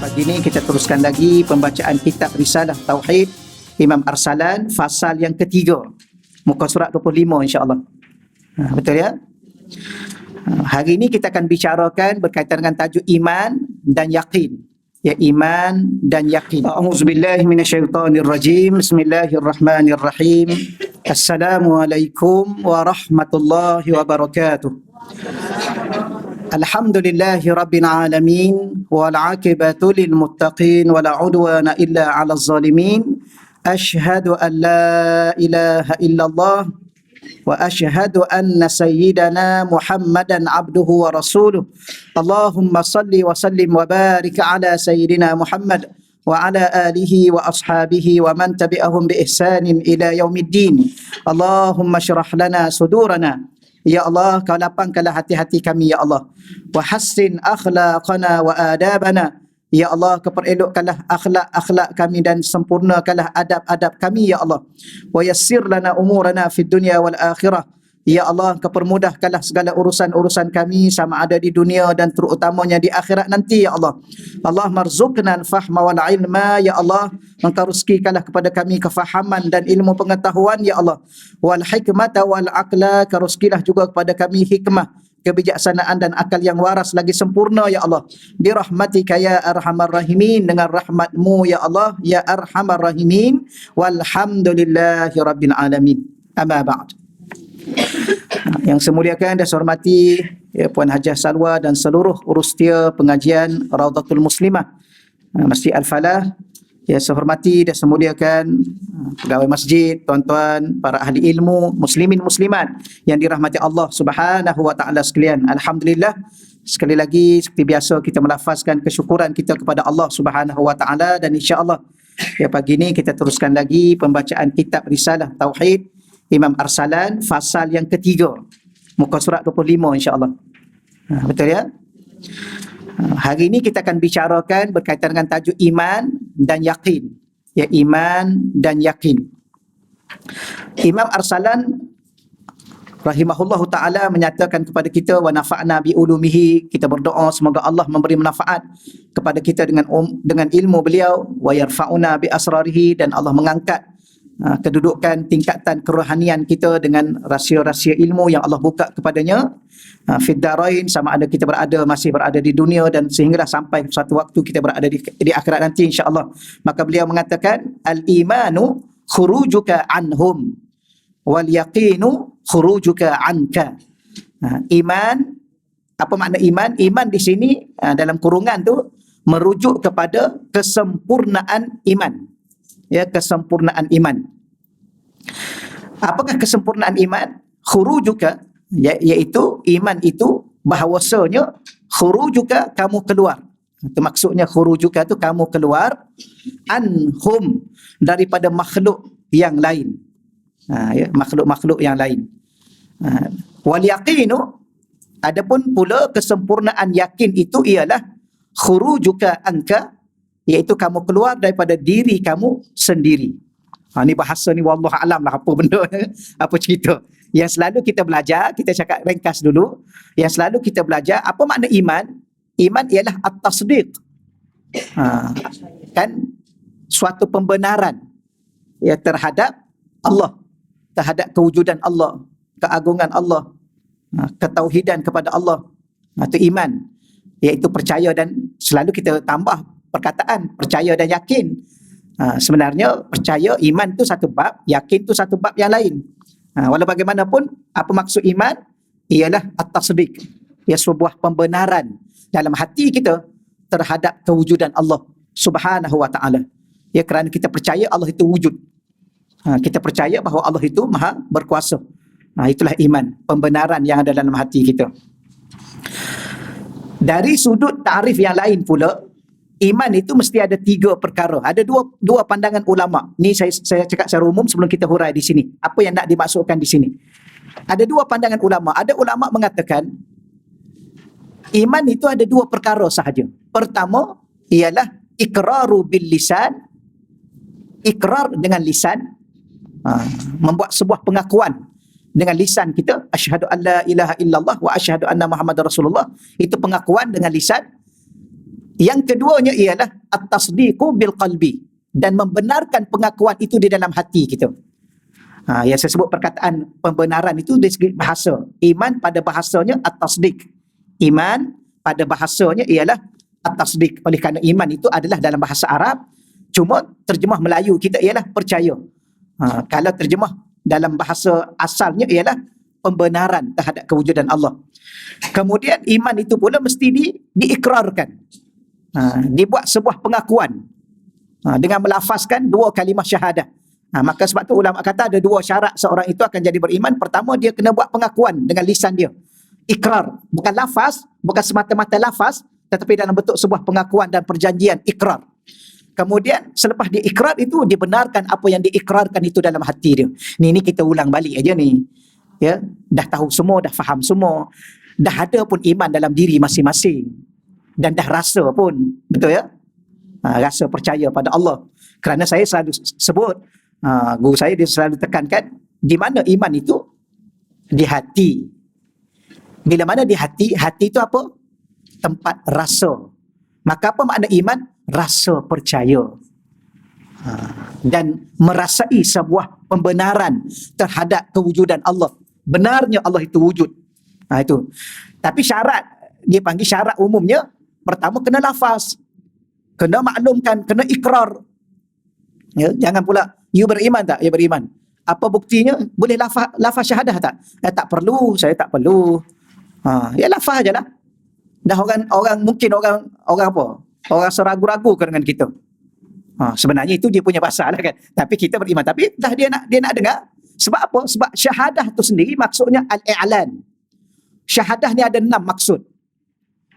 Pagi ini kita teruskan lagi pembacaan kitab Risalah Tauhid Imam Arsalan, fasal yang ketiga, muka surat 25 insya-Allah. Betul ya? Hari ini kita akan bicarakan berkaitan dengan tajuk iman dan yakin. Ya, iman dan yakin. A'udzubillahi minasyaitonirrajim. Bismillahirrahmanirrahim. Assalamualaikum warahmatullahi wabarakatuh. Alhamdulillahi rabbil alamin wal 'aqibatu lil muttaqin wala 'udwana illa 'alal zalimin. Asyhadu an la ilaha illallah wa asyhadu anna sayyidana Muhammadan abduhu wa rasuluh. Allahumma salli wa sallim wa barik ala sayyidina Muhammad wa ala alihi wa ashabihi wa man tabi'ahum bi ihsanin ila yaumiddin. Allahumma syrah lana sudurana. Ya Allah, kau lapangkanlah hati-hati kami ya Allah. Wa hassin akhlaqana wa adabana. Ya Allah, kau perelokkanlah akhlak-akhlak kami dan sempurnakanlah adab-adab kami ya Allah. Wa yassir lana umurana fid dunya wal akhirah. Ya Allah, kau permudahkanlah segala urusan-urusan kami sama ada di dunia dan terutamanya di akhirat nanti ya Allah. Allah marzuqna al-fahma wal ilma ya Allah. Engkau rezekikanlah kepada kami kefahaman dan ilmu pengetahuan ya Allah. Wal hikmata wal aqla, kau rezekilah juga kepada kami hikmah, kebijaksanaan dan akal yang waras lagi sempurna ya Allah. Bi rahmatika ya arhamar rahimin, dengan rahmatmu ya Allah ya arhamar rahimin. Walhamdulillahi rabbil alamin. Amma ba'd. Yang saya muliakan dan saya hormati ya, Puan Hajah Salwa dan seluruh urustia pengajian Raudatul Muslimah Masjid Al-Falah. Ya, saya hormati dan saya muliakan pegawai masjid, tuan-tuan, para ahli ilmu, muslimin muslimat yang dirahmati Allah Subhanahu wa taala sekalian. Alhamdulillah, sekali lagi seperti biasa kita melafazkan kesyukuran kita kepada Allah Subhanahu wa taala, dan insya-Allah ya pagi ini kita teruskan lagi pembacaan kitab Risalah Tauhid Imam Arsalan, fasal yang ketiga, muka surat 25 insya-Allah. Betul ya? Hari ini kita akan bicarakan berkaitan dengan tajuk iman dan yakin. Ya, iman dan yakin. Imam Arsalan rahimahullahu taala menyatakan kepada kita, wa nafa'na bi ulumihi, kita berdoa semoga Allah memberi manfaat kepada kita dengan ilmu beliau, wa yarfa'una bi asrarihi, dan Allah mengangkat kedudukan tingkatan kerohanian kita dengan rahsia-rahsia ilmu yang Allah buka kepadanya fid darain, sama ada kita masih berada di dunia dan sehinggalah sampai suatu waktu kita berada di akhirat nanti insya-Allah. Maka beliau mengatakan al-imanu khurujuka anhum wal yaqinu khurujuka anka. Iman, apa makna iman? Iman di sini dalam kurungan tu merujuk kepada kesempurnaan iman. Ya, kesempurnaan iman. Apakah kesempurnaan iman? Khurujuka, iaitu iman itu bahawasanya khurujuka, kamu keluar. Itu maksudnya khurujuka itu kamu keluar anhum, daripada makhluk yang lain. Ya, makhluk-makhluk yang lain. Wal yaqinu, adapun pula kesempurnaan yakin itu ialah khurujuka anka, iaitu kamu keluar daripada diri kamu sendiri. Ni bahasa ni wallahu alam lah apa benda, apa cerita. Yang selalu kita belajar, kita cakap ringkas dulu. Yang selalu kita belajar, apa makna iman? Iman ialah at-tasdiq. Kan suatu pembenaran ya terhadap Allah, terhadap kewujudan Allah, keagungan Allah, ketauhidan kepada Allah. Itu iman, iaitu percaya, dan selalu kita tambah perkataan percaya dan yakin. Sebenarnya percaya, iman tu satu bab, yakin tu satu bab yang lain. Walau bagaimanapun, apa maksud iman? Ialah at-tasdiq, ia sebuah pembenaran dalam hati kita terhadap kewujudan Allah Subhanahu wa taala. Ya, kerana kita percaya Allah itu wujud. Kita percaya bahawa Allah itu maha berkuasa. Itulah iman, pembenaran yang ada dalam hati kita. Dari sudut ta'rif yang lain pula, iman itu mesti ada tiga perkara. Ada dua pandangan ulama. Ni saya cakap secara umum sebelum kita hurai di sini. Apa yang nak dimaksudkan di sini? Ada dua pandangan ulama. Ada ulama mengatakan iman itu ada dua perkara sahaja. Pertama ialah iqraru bil lisan, ikrar dengan lisan, membuat sebuah pengakuan dengan lisan kita, asyhadu alla ilaha illallah wa asyhadu anna Muhammadar Rasulullah. Itu pengakuan dengan lisan. Yang keduanya ialah at-tasdiqu bil qalbi, dan membenarkan pengakuan itu di dalam hati kita. Yang saya sebut perkataan pembenaran itu dari segi bahasa. Iman pada bahasanya at-tasdiq. Iman pada bahasanya ialah at-tasdiq. Oleh kerana iman itu adalah dalam bahasa Arab, cuma terjemah Melayu kita ialah percaya. Kalau terjemah dalam bahasa asalnya ialah pembenaran terhadap kewujudan Allah. Kemudian iman itu pula mesti diikrarkan. Dibuat sebuah pengakuan dengan melafazkan dua kalimah syahadah. Maka sebab tu ulama kata ada dua syarat seorang itu akan jadi beriman. Pertama, dia kena buat pengakuan dengan lisan dia. Ikrar, bukan lafaz, bukan semata-mata lafaz, tetapi dalam bentuk sebuah pengakuan dan perjanjian, ikrar. Kemudian selepas dia ikrar itu, dibenarkan apa yang diikrarkan itu dalam hati dia. Ni kita ulang balik aja ni. Ya, dah tahu semua, dah faham semua. Dah ada pun iman dalam diri masing-masing. Dan dah rasa pun, betul ya? Rasa percaya pada Allah. Kerana saya selalu sebut, guru saya dia selalu tekankan, di mana iman itu? Di hati. Bila mana di hati? Hati itu apa? Tempat rasa. Maka apa makna iman? Rasa percaya. Dan merasai sebuah pembenaran terhadap kewujudan Allah. Benarnya Allah itu wujud. Itu. Tapi syarat, dia panggil syarat umumnya, pertama kena lafaz, kena maklumkan, kena ikrar. Ya, jangan pula, you beriman tak? Ya beriman. Apa buktinya? Boleh lafaz syahadah tak? Tak perlu, saya tak perlu. Ya lafaz je lah. Dah orang mungkin orang apa? Orang seragu-ragu dengan kita. Sebenarnya itu dia punya pasal lah kan. Tapi kita beriman. Tapi dah dia nak dengar. Sebab apa? Sebab syahadah tu sendiri maksudnya al-i'lan. Syahadah ni ada 6 maksud.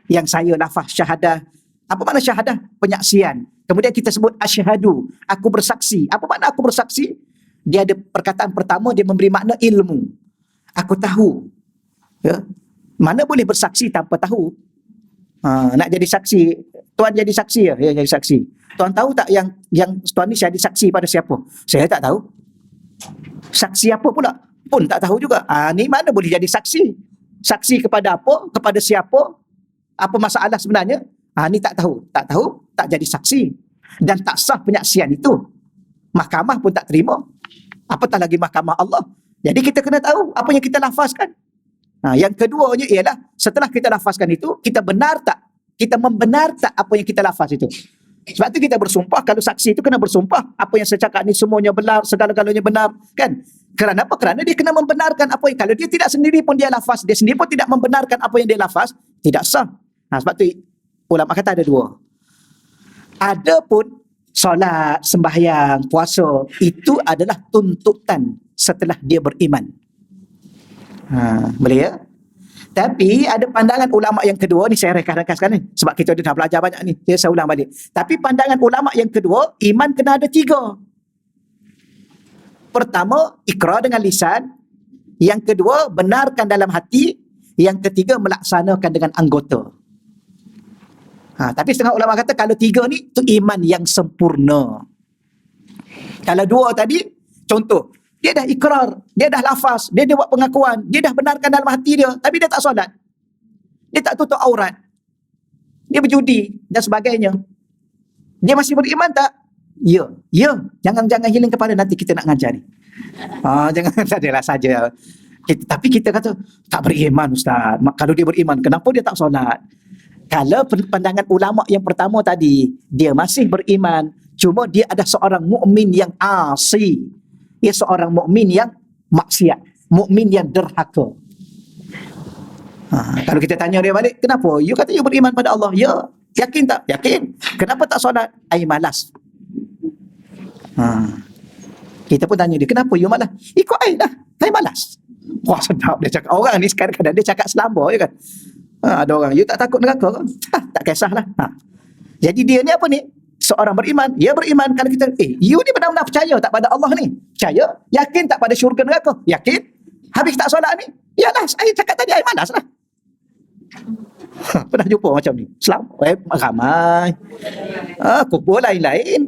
Yang saya lafaz syahadah. Apa makna syahadah? Penyaksian. Kemudian kita sebut asyhadu, aku bersaksi. Apa makna aku bersaksi? Dia ada perkataan pertama, dia memberi makna ilmu. Aku tahu. Ya. Mana boleh bersaksi tanpa tahu? Nak jadi saksi, tuan jadi saksi ya? Ya, jadi saksi. Tuan tahu tak yang tuan ni jadi saksi pada siapa? Saya tak tahu. Saksi apa pula? Pun tak tahu juga. Ni mana boleh jadi saksi? Saksi kepada apa? Kepada siapa? Apa masalah sebenarnya? Ni tak tahu. Tak tahu, tak jadi saksi. Dan tak sah penyaksian itu. Mahkamah pun tak terima. Apatah lagi mahkamah Allah. Jadi kita kena tahu apa yang kita lafazkan. Yang keduanya ialah, setelah kita lafazkan itu, kita benar tak? Kita membenar tak apa yang kita lafaz itu? Sebab tu kita bersumpah. Kalau saksi itu kena bersumpah. Apa yang saya cakap ni semuanya benar, segala-galanya benar. Kan? Kerana apa? Kerana dia kena membenarkan apa yang, kalau dia tidak sendiri pun dia lafaz, dia sendiri pun tidak membenarkan apa yang dia lafaz, tidak sah. Sebab tu ulama kata ada dua. Ada pun solat, sembahyang, puasa, itu adalah tuntutan setelah dia beriman. Boleh ya? Tapi ada pandangan ulama yang kedua ni, saya rekaskan ni sebab kita dah belajar banyak ni, saya ulang balik. Tapi pandangan ulama yang kedua, iman kena ada 3. Pertama, ikrar dengan lisan. Yang kedua, benarkan dalam hati. Yang ketiga, melaksanakan dengan anggota. Tapi setengah ulama kata kalau 3 ni tu iman yang sempurna. Kalau 2 tadi, contoh, dia dah ikrar, dia dah lafaz, dia buat pengakuan, dia dah benarkan dalam hati dia, tapi dia tak solat. Dia tak tutup aurat. Dia berjudi dan sebagainya. Dia masih beriman tak? Ya. Jangan hilang kepala, nanti kita nak ngajar ni. Jangan sajalah saja. Tapi kita kata tak beriman Ustaz. Kalau dia beriman, kenapa dia tak solat? Kalau pandangan ulama yang pertama tadi, dia masih beriman, cuma dia ada seorang mukmin yang asi. Dia seorang mukmin yang maksiat, mukmin yang derhaka. Kalau kita tanya dia balik, kenapa? You kata you beriman pada Allah. Ya. Yakin tak? Yakin. Kenapa tak solat? Ai malas. Kita pun tanya dia, kenapa you malas? Ikut ai dah. Ai malas. Wah, sedap dia cakap. Orang ni kadang-kadang dia cakap selamba je kan. Ada orang, you tak takut neraka kan? Tak kisahlah. Jadi dia ni apa ni? Seorang beriman, dia beriman. Kalau kita, you ni benar-benar percaya tak pada Allah ni? Percaya? Yakin tak pada syurga neraka? Yakin? Habis tak solat ni? Yalah, saya cakap tadi, saya malas lah. Pernah jumpa macam ni? Ramai. Kubur lain-lain.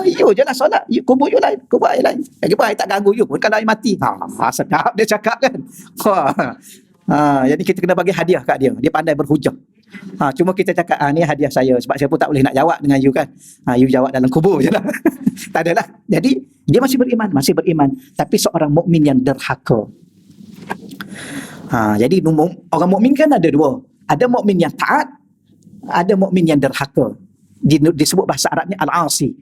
You je lah solat. Kubur you lain. Kubur air lain. Lagi pun tak ganggu you pun kalau air mati. Sedap dia cakap kan. Jadi kita kena bagi hadiah kat dia. Dia pandai berhujah. Cuma kita cakap, ni hadiah saya, sebab saya pun tak boleh nak jawab dengan you kan. You jawab dalam kubur je lah. Tak adalah. Jadi, dia masih beriman. Tapi seorang mukmin yang derhaka. Jadi, orang mukmin kan ada dua. Ada mukmin yang taat, ada mukmin yang derhaka. Disebut bahasa Arabnya al-asi.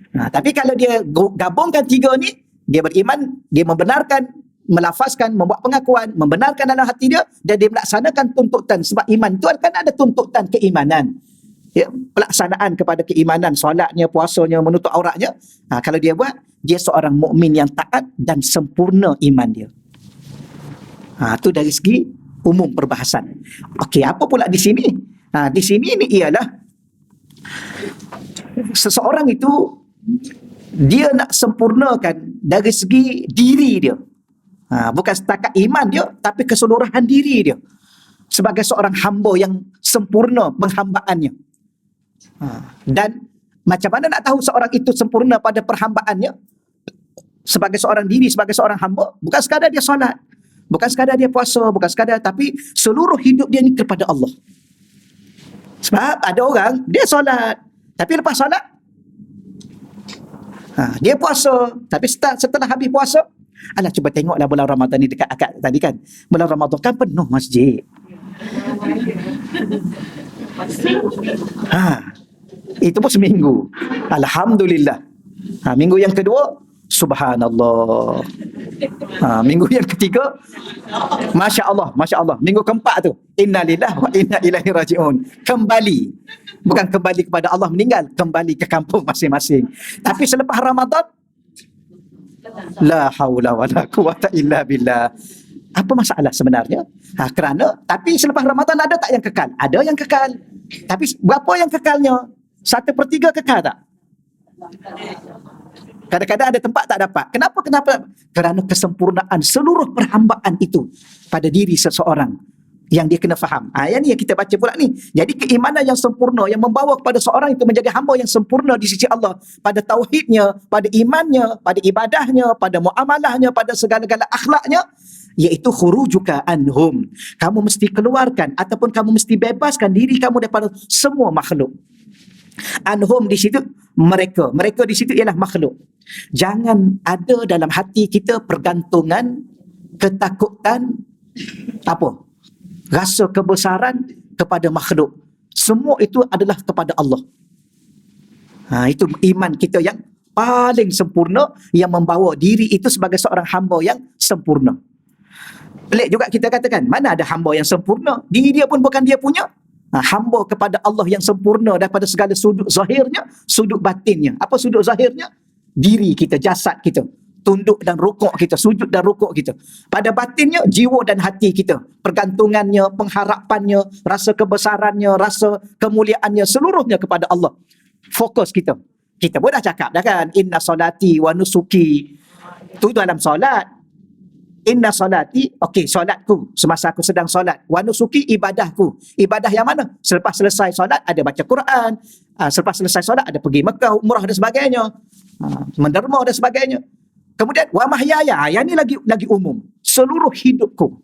Tapi kalau dia gabungkan tiga ni, dia beriman, dia membenarkan, melafazkan, membuat pengakuan, membenarkan dalam hati dia, dan dia melaksanakan tuntutan. Sebab iman tu kan ada tuntutan keimanan. Ya, pelaksanaan kepada keimanan, solatnya, puasanya, menutup auratnya. Kalau dia buat, dia seorang mukmin yang taat dan sempurna iman dia. Itu dari segi umum perbahasan. Okey, apa pula di sini? Di sini ni ialah seseorang itu dia nak sempurnakan dari segi diri dia. Bukan setakat iman dia, tapi keseluruhan diri dia. Sebagai seorang hamba yang sempurna penghambaannya. Dan macam mana nak tahu seorang itu sempurna pada perhambaannya? Sebagai seorang diri, sebagai seorang hamba, bukan sekadar dia solat, bukan sekadar dia puasa, bukan sekadar, tapi seluruh hidup dia ni kepada Allah. Sebab ada orang, dia solat, tapi lepas solat, dia puasa, tapi setelah habis puasa, alah, cuba tengoklah bulan Ramadan ni dekat akad tadi kan. Bulan Ramadan kan penuh masjid. Itu pun seminggu. Alhamdulillah. Minggu yang kedua, subhanallah. Minggu yang ketiga, Masya Allah. Minggu keempat tu, innalillah wa inna ilaihi raji'un. Kembali. Bukan kembali kepada Allah meninggal, kembali ke kampung masing-masing. Tapi selepas Ramadan, la haula wala quwata illa billah. Apa masalah sebenarnya? Kerana, tapi selepas Ramadan ada tak yang kekal? Ada yang kekal. Tapi berapa yang kekalnya? 1/3 kekal tak? Kadang-kadang ada tempat tak dapat. Kenapa? Kerana kesempurnaan seluruh perhambaan itu pada diri seseorang yang dia kena faham. Yang ni yang kita baca pula ni. Jadi keimanan yang sempurna yang membawa kepada seorang itu menjadi hamba yang sempurna di sisi Allah pada tauhidnya, pada imannya, pada ibadahnya, pada muamalahnya, pada segala-gala akhlaknya, iaitu khurujuka anhum. Kamu mesti keluarkan ataupun kamu mesti bebaskan diri kamu daripada semua makhluk. Anhum di situ mereka. Mereka di situ ialah makhluk. Jangan ada dalam hati kita pergantungan, ketakutan, rasa kebesaran kepada makhluk. Semua itu adalah kepada Allah. Itu iman kita yang paling sempurna, yang membawa diri itu sebagai seorang hamba yang sempurna. Pelik juga kita katakan, mana ada hamba yang sempurna? Diri dia pun bukan dia punya. Hamba kepada Allah yang sempurna daripada segala sudut zahirnya, sudut batinnya. Apa sudut zahirnya? Diri kita, jasad kita, tunduk dan rukuk kita, sujud dan rukuk kita. Pada batinnya, jiwa dan hati kita, pergantungannya, pengharapannya, rasa kebesarannya, rasa kemuliaannya, seluruhnya kepada Allah. Fokus kita. Kita pun dah cakap dah kan, inna solati wa nusuki. Itu dalam solat. Inna solati, solatku semasa aku sedang solat. Wa nusuki, ibadahku. Ibadah yang mana? Selepas selesai solat ada baca Quran. Selepas selesai solat ada pergi Mekah, umrah dan sebagainya. Menderma dan sebagainya. Kemudian wa mahyaya, yang ni lagi umum. Seluruh hidupku.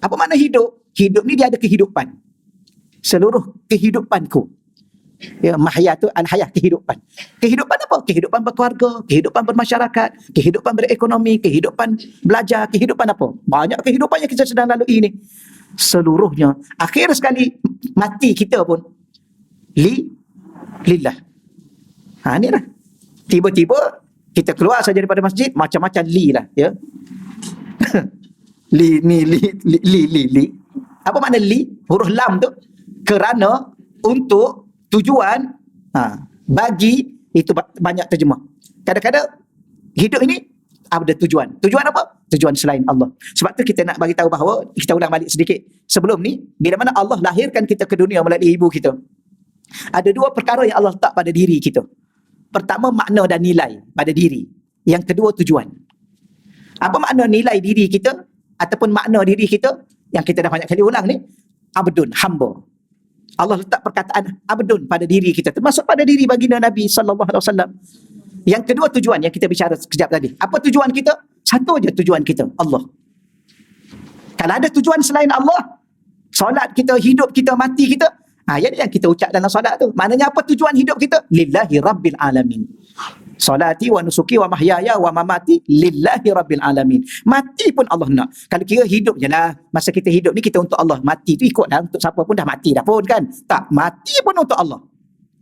Apa makna hidup? Hidup ni dia ada kehidupan. Seluruh kehidupanku. Ya, mahya tu al-hayah, kehidupan. Kehidupan apa? Kehidupan berkeluarga, kehidupan bermasyarakat, kehidupan berekonomi, kehidupan belajar, kehidupan apa? Banyak kehidupan yang kita sedang lalui ini. Seluruhnya. Akhir sekali mati kita pun lillah. Ni lah. Tiba-tiba kita keluar saja daripada masjid, macam-macam li lah, ya. li. Apa makna li? Huruf lam tu kerana, untuk, tujuan, bagi, itu banyak terjemah. Kadang-kadang hidup ini ada tujuan. Tujuan apa? Tujuan selain Allah. Sebab tu kita nak bagi tahu bahawa, kita ulang balik sedikit. Sebelum ni, bila mana Allah lahirkan kita ke dunia melalui ibu kita, ada dua perkara yang Allah letak pada diri kita. Pertama, makna dan nilai pada diri. Yang kedua, tujuan. Apa makna nilai diri kita ataupun makna diri kita yang kita dah banyak kali ulang ni? Abdun, hamba. Allah letak perkataan abdun pada diri kita, termasuk pada diri baginda Nabi SAW. Yang kedua, tujuan yang kita bicara sekejap tadi. Apa tujuan kita? Satu aja tujuan kita, Allah. Kalau ada tujuan selain Allah, solat kita, hidup kita, mati kita, Jadi yang kita ucap dalam solat tu. Maknanya apa tujuan hidup kita? Lillahi Rabbil Alamin. Solati wa nusuki wa mahyaya wa mamati lillahi Rabbil Alamin. Mati pun Allah nak. Kalau kira hidup je lah. Masa kita hidup ni kita untuk Allah. Mati tu ikut dah. Untuk siapa pun dah mati dah pun kan. Tak, mati pun untuk Allah.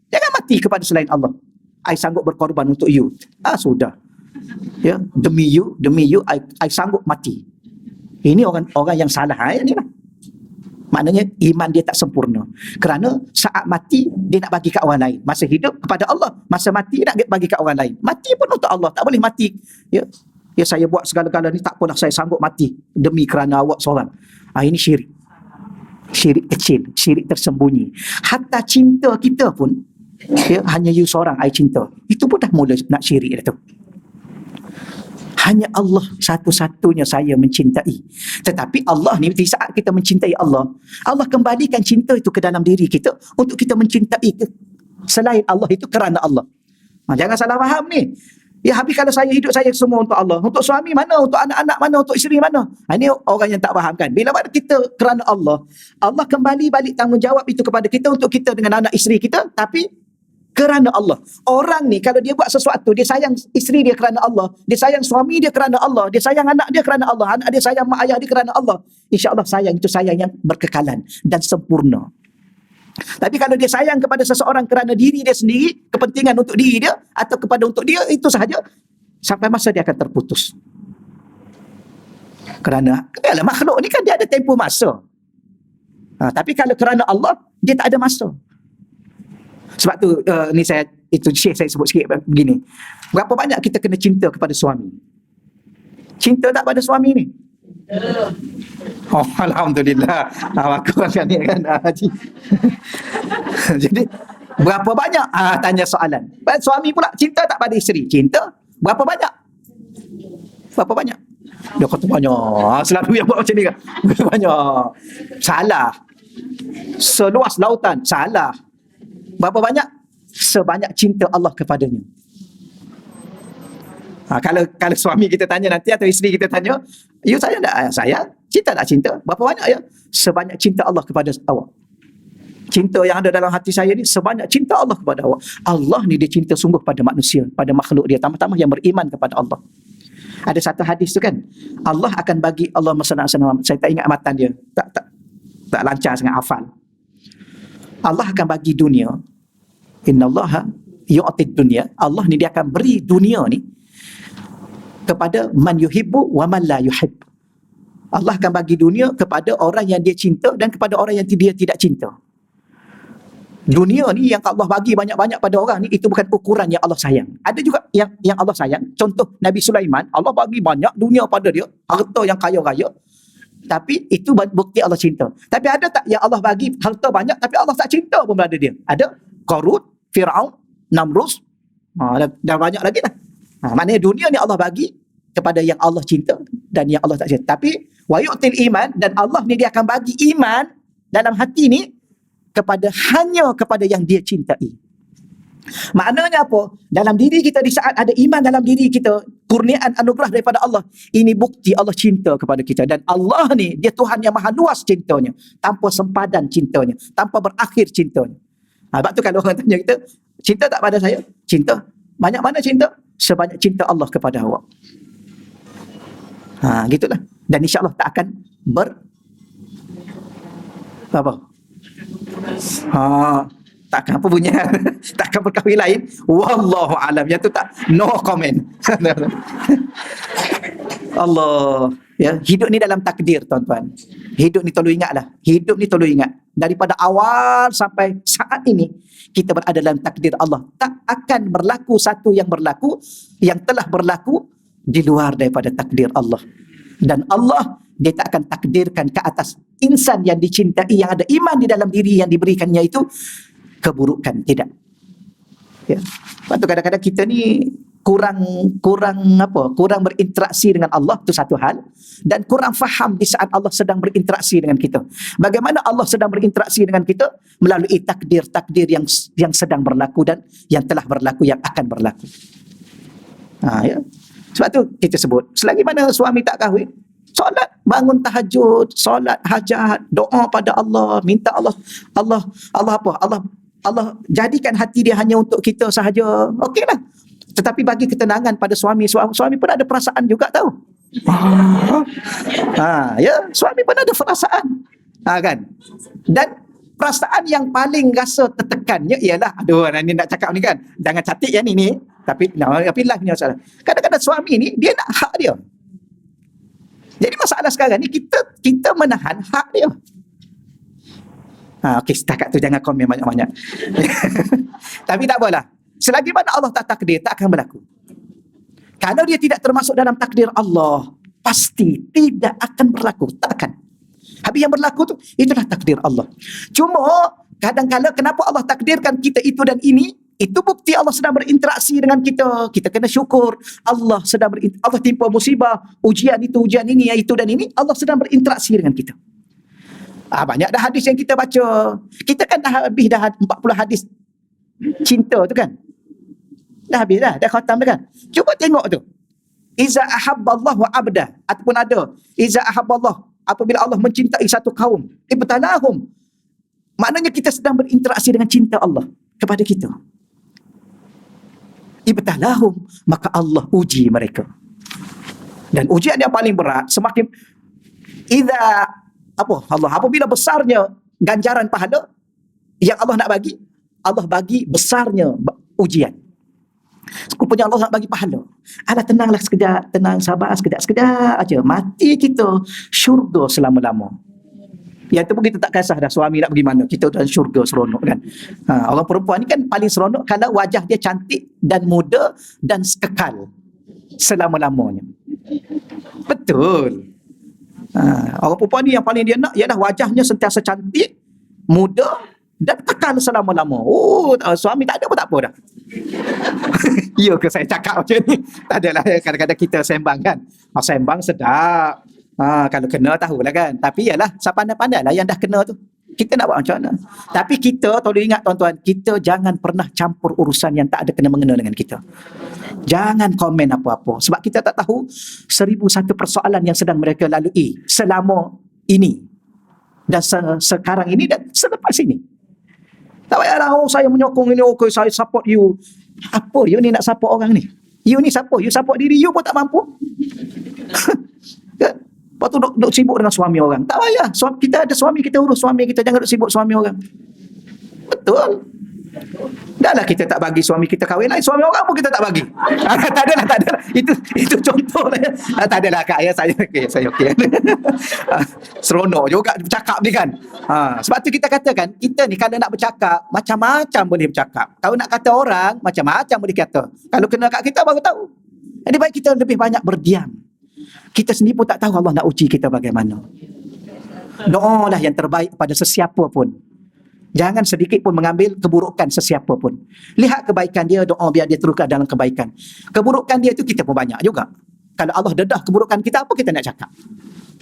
Jangan mati kepada selain Allah. I sanggup berkorban untuk you. Sudah. Ya, demi you, I sanggup mati. Ini orang yang salah. Ini lah. Maknanya iman dia tak sempurna. Kerana saat mati, dia nak bagi kat orang lain. Masa hidup kepada Allah. Masa mati, nak bagi kat orang lain. Mati pun untuk Allah. Tak boleh mati. Ya, saya buat segala-gala ni, tak apalah saya sanggup mati. Demi kerana awak seorang. Ini syirik. Syirik kecil. Syirik tersembunyi. Hatta cinta kita pun, ya, hanya you seorang, I cinta. Itu pun dah mula nak syirik dah tu. Hanya Allah satu-satunya saya mencintai. Tetapi Allah ni, di saat kita mencintai Allah, Allah kembalikan cinta itu ke dalam diri kita untuk kita mencintai selain Allah itu kerana Allah. Jangan salah faham ni. Ya, habis kalau saya hidup saya semua untuk Allah. Untuk suami mana? Untuk anak-anak mana? Untuk isteri mana? Ini orang yang tak faham kan. Bila kita kerana Allah, Allah kembali balik tanggungjawab itu kepada kita untuk kita dengan anak isteri kita. Tapi kerana Allah. Orang ni kalau dia buat sesuatu, dia sayang isteri dia kerana Allah, dia sayang suami dia kerana Allah, dia sayang anak dia kerana Allah, anak dia sayang mak ayah dia kerana Allah. InsyaAllah sayang itu sayang yang berkekalan dan sempurna. Tapi kalau dia sayang kepada seseorang kerana diri dia sendiri, kepentingan untuk diri dia atau kepada untuk dia, itu sahaja, sampai masa dia akan terputus. Kerana makhluk ni kan dia ada tempoh masa. Tapi kalau kerana Allah, dia tak ada masa. Sebab tu ni saya sebut sikit begini. Berapa banyak kita kena cinta kepada suami? Cinta tak pada suami ni? Alhamdulillah. Aku kan ni kan. Jadi berapa banyak? Tanya soalan. Suami pula cinta tak pada isteri? Cinta. Berapa banyak? Berapa banyak? Dia kata banyak. Selalu yang buat macam ni kan. Banyak. Salah. Seluas lautan. Salah. Berapa banyak? Sebanyak cinta Allah kepadanya. Kalau suami kita tanya nanti atau isteri kita tanya, you sayang tak? Sayang. Cinta tak cinta? Berapa banyak ya? Sebanyak cinta Allah kepada awak. Cinta yang ada dalam hati saya ni sebanyak cinta Allah kepada awak. Allah ni dia cinta sungguh pada manusia, pada makhluk dia, tambah-tambah yang beriman kepada Allah. Ada satu hadis tu kan, Allah akan bagi Allahumma salli ala Muhammad. Saya tak ingat matan dia. Tak lancar sangat hafal. Allah akan bagi dunia. Innallaha yu'tid dunya. Allah ni dia akan beri dunia ni kepada man yuhibbu wa man la yuhib. Allah akan bagi dunia kepada orang yang dia cinta dan kepada orang yang dia tidak cinta. Dunia ni yang Allah bagi banyak-banyak pada orang ni, itu bukan ukuran yang Allah sayang. Ada juga yang Allah sayang. Contoh Nabi Sulaiman, Allah bagi banyak dunia pada dia, harta yang kaya raya. Tapi itu bukti Allah cinta. Tapi ada tak yang Allah bagi harta banyak tapi Allah tak cinta pun pada dia? Ada. Qarun, Fir'aun, Namrus, dah banyak lagi dah. Maknanya dunia ni Allah bagi kepada yang Allah cinta dan yang Allah tak cinta. Tapi wa yu'til iman, dan Allah ni dia akan bagi iman dalam hati ni hanya kepada yang dia cintai. Maknanya apa? Dalam diri kita, di saat ada iman dalam diri kita, kurniaan anugerah daripada Allah, ini bukti Allah cinta kepada kita. Dan Allah ni dia Tuhan yang maha luas cintanya, tanpa sempadan cintanya, tanpa berakhir cintanya. Sebab tu kalau orang tanya kita, cinta tak pada saya? Cinta. Banyak mana cinta? Sebanyak cinta Allah kepada awak. Gitulah. Dan insya-Allah tak akan takkan apa bunyi? Takkan berkahwin lain. Wallahu alam. Yang tu tak, no comment. Allah. Ya, hidup ni dalam takdir, tuan-tuan. Hidup ni tolong ingatlah. Hidup ni tolong ingat. Daripada awal sampai saat ini, kita berada dalam takdir Allah. Tak akan berlaku satu yang telah berlaku di luar daripada takdir Allah. Dan Allah, dia tak akan takdirkan ke atas insan yang dicintai, yang ada iman di dalam diri yang diberikannya itu, keburukan. Tidak. Ya. Lepas tu kadang-kadang kita ni kurang berinteraksi dengan Allah, itu satu hal, dan kurang faham di saat Allah sedang berinteraksi dengan kita. Bagaimana Allah sedang berinteraksi dengan kita? Melalui takdir-takdir yang sedang berlaku dan yang telah berlaku, yang akan berlaku. Ya. Sebab tu kita sebut, selagi mana suami tak kahwin, solat, bangun tahajud, solat hajat, doa pada Allah, minta Allah apa? Allah jadikan hati dia hanya untuk kita sahaja. Okeylah. Tetapi bagi ketenangan pada suami pun ada perasaan juga tahu. Ya, suami pun ada perasaan. Kan? Dan perasaan yang paling rasa tertekannya ialah, aduh, ni nak cakap ni kan, jangan catik ya ni. Tapi lah ni masalah. Kadang-kadang suami ni dia nak hak dia. Jadi masalah sekarang ni kita menahan hak dia. Okey, setakat tu jangan komen banyak-banyak. Tapi tak apalah. Selagi mana Allah tak takdir, tak akan berlaku. Kalau dia tidak termasuk dalam takdir Allah, pasti tidak akan berlaku. Tak akan. Habis yang berlaku tu, itulah takdir Allah. Cuma, kadang-kadang kenapa Allah takdirkan kita itu dan ini, itu bukti Allah sedang berinteraksi dengan kita. Kita kena syukur. Allah timpa musibah, ujian itu, ujian ini, itu dan ini. Allah sedang berinteraksi dengan kita. Banyak dah hadis yang kita baca. Kita kan dah habis dah 40 hadis cinta tu kan. Dah habis dah khatam dah kan. Cuba tengok tu. Iza ahabballahu abda, ataupun ada iza ahabballah, apabila Allah mencintai satu kaum, ibtalahum. Maknanya kita sedang berinteraksi dengan cinta Allah kepada kita. Ibtalahum, maka Allah uji mereka. Dan ujian yang paling berat semakin apabila besarnya ganjaran pahala yang Allah nak bagi, Allah bagi besarnya ujian. Rupanya Allah nak bagi pahala. Tenanglah sekejap, tenang, sabar sekejap aja. Mati kita, syurga selama-lama. Yang tu pun kita tak kisah dah suami nak pergi mana. Kita dalam syurga seronok kan. Orang perempuan ni kan paling seronok kalau wajah dia cantik dan muda dan kekal selama-lamanya. Betul. Orang perempuan ni yang paling dia nak ialah wajahnya sentiasa cantik, muda dan kekal selama-lama. Suami tak ada pun tak apa dah. Ya ke saya cakap macam ni? Tak adalah, kadang-kadang kita sembang kan. Sembang sedap. Kalau kena tahulah kan. Tapi ialah, pandai-pandai lah yang dah kena tu. Kita nak buat macam mana? Tapi kita, tolong ingat tuan-tuan, kita jangan pernah campur urusan yang tak ada kena-mengena dengan kita. Jangan komen apa-apa. Sebab kita tak tahu 1001 persoalan yang sedang mereka lalui selama ini. Dan sekarang ini dan selepas ini. Tak payahlah, saya menyokong ini, saya support you. Apa you ni nak support orang ni? You ni siapa? You support diri you pun tak mampu. Kan? Lepas tu duk sibuk dengan suami orang. Tak payah. Kita ada suami, kita urus suami kita. Jangan duk sibuk suami orang. Betul. Dah lah kita tak bagi suami kita kahwin lain, suami orang pun kita tak bagi. Tak adalah. Itu contoh lah. Tak adalah kak ya, saya okey. Seronok juga bercakap ni kan. Sebab tu kita katakan, kita ni kalau nak bercakap, macam-macam boleh bercakap. Kalau nak kata orang, macam-macam boleh kata. Kalau kena kat kita baru tahu. Jadi baik kita lebih banyak berdiam. Kita sendiri pun tak tahu Allah nak uji kita bagaimana. Doalah yang terbaik pada sesiapa pun. Jangan sedikit pun mengambil keburukan sesiapa pun. Lihat kebaikan dia, doa biar dia teruskan dalam kebaikan. Keburukan dia itu kita pun banyak juga. Kalau Allah dedah keburukan kita, apa kita nak cakap?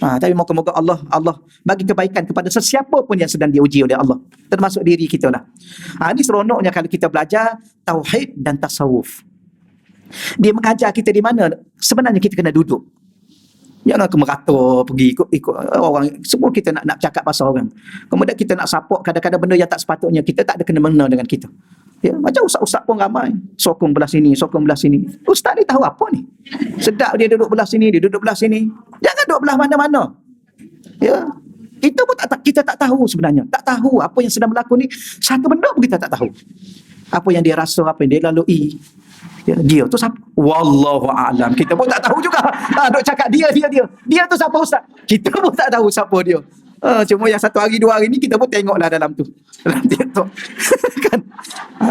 Tapi moga-moga Allah bagi kebaikan kepada sesiapa pun yang sedang diuji oleh Allah. Termasuk diri kita lah. Ini seronoknya kalau kita belajar tauhid dan tasawuf. Dia mengajar kita di mana sebenarnya kita kena duduk. Jangan merata pergi ikut orang. Semua kita nak cakap pasal orang. Kemudian kita nak support kadang-kadang benda yang tak sepatutnya. Kita tak ada kena-mengena dengan kita. Ya, macam ustaz-ustaz pun ramai. Sokong belah sini. Ustaz ni tahu apa ni? Sedap dia duduk belah sini, dia duduk belah sini. Jangan duduk belah mana-mana. Ya. Kita pun kita tak tahu sebenarnya. Tak tahu apa yang sedang berlaku ni. Satu benda pun kita tak tahu. Apa yang dia rasa, apa yang dia lalui. Dia tu siapa? Wallahu a'lam. Kita pun tak tahu juga. Duk cakap dia. Dia tu siapa ustaz? Kita pun tak tahu siapa dia. Cuma yang 1 hari 2 hari ni kita pun tengoklah dalam tu. Dalam TikTok. Kan?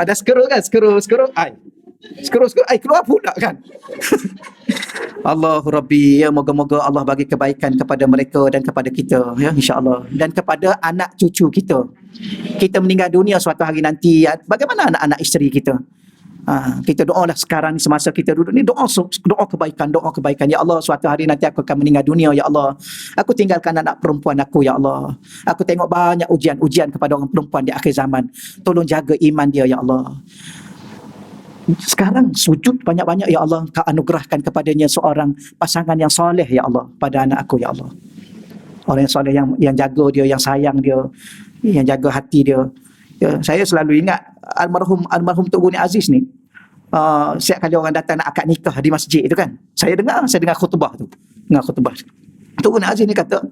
Dah scroll kan? Scroll. Scroll. Keluar pula kan? Allahu Rabbi. Ya, moga-moga Allah bagi kebaikan kepada mereka dan kepada kita. Ya, insya-Allah. Dan kepada anak cucu kita. Kita meninggal dunia suatu hari nanti. Bagaimana anak-anak isteri kita? Kita doalah sekarang ni semasa kita duduk ni, doa kebaikan. Ya Allah, suatu hari nanti aku akan meninggal dunia. Ya Allah, aku tinggalkan anak perempuan aku. Ya Allah, aku tengok banyak ujian kepada orang perempuan di akhir zaman. Tolong jaga iman dia. Ya Allah, Sekarang sujud banyak-banyak, ya Allah, Kau anugerahkan kepadanya seorang pasangan yang soleh, ya Allah, pada anak aku, ya Allah. Orang yang soleh, yang jaga dia, yang sayang dia, yang jaga hati dia. Ya, saya selalu ingat almarhum Tok Guni Aziz ni. Setiap kali orang datang nak akad nikah di masjid itu kan, saya dengar khutbah tu. Dengar khutbah. Tok Guni Aziz ni kata,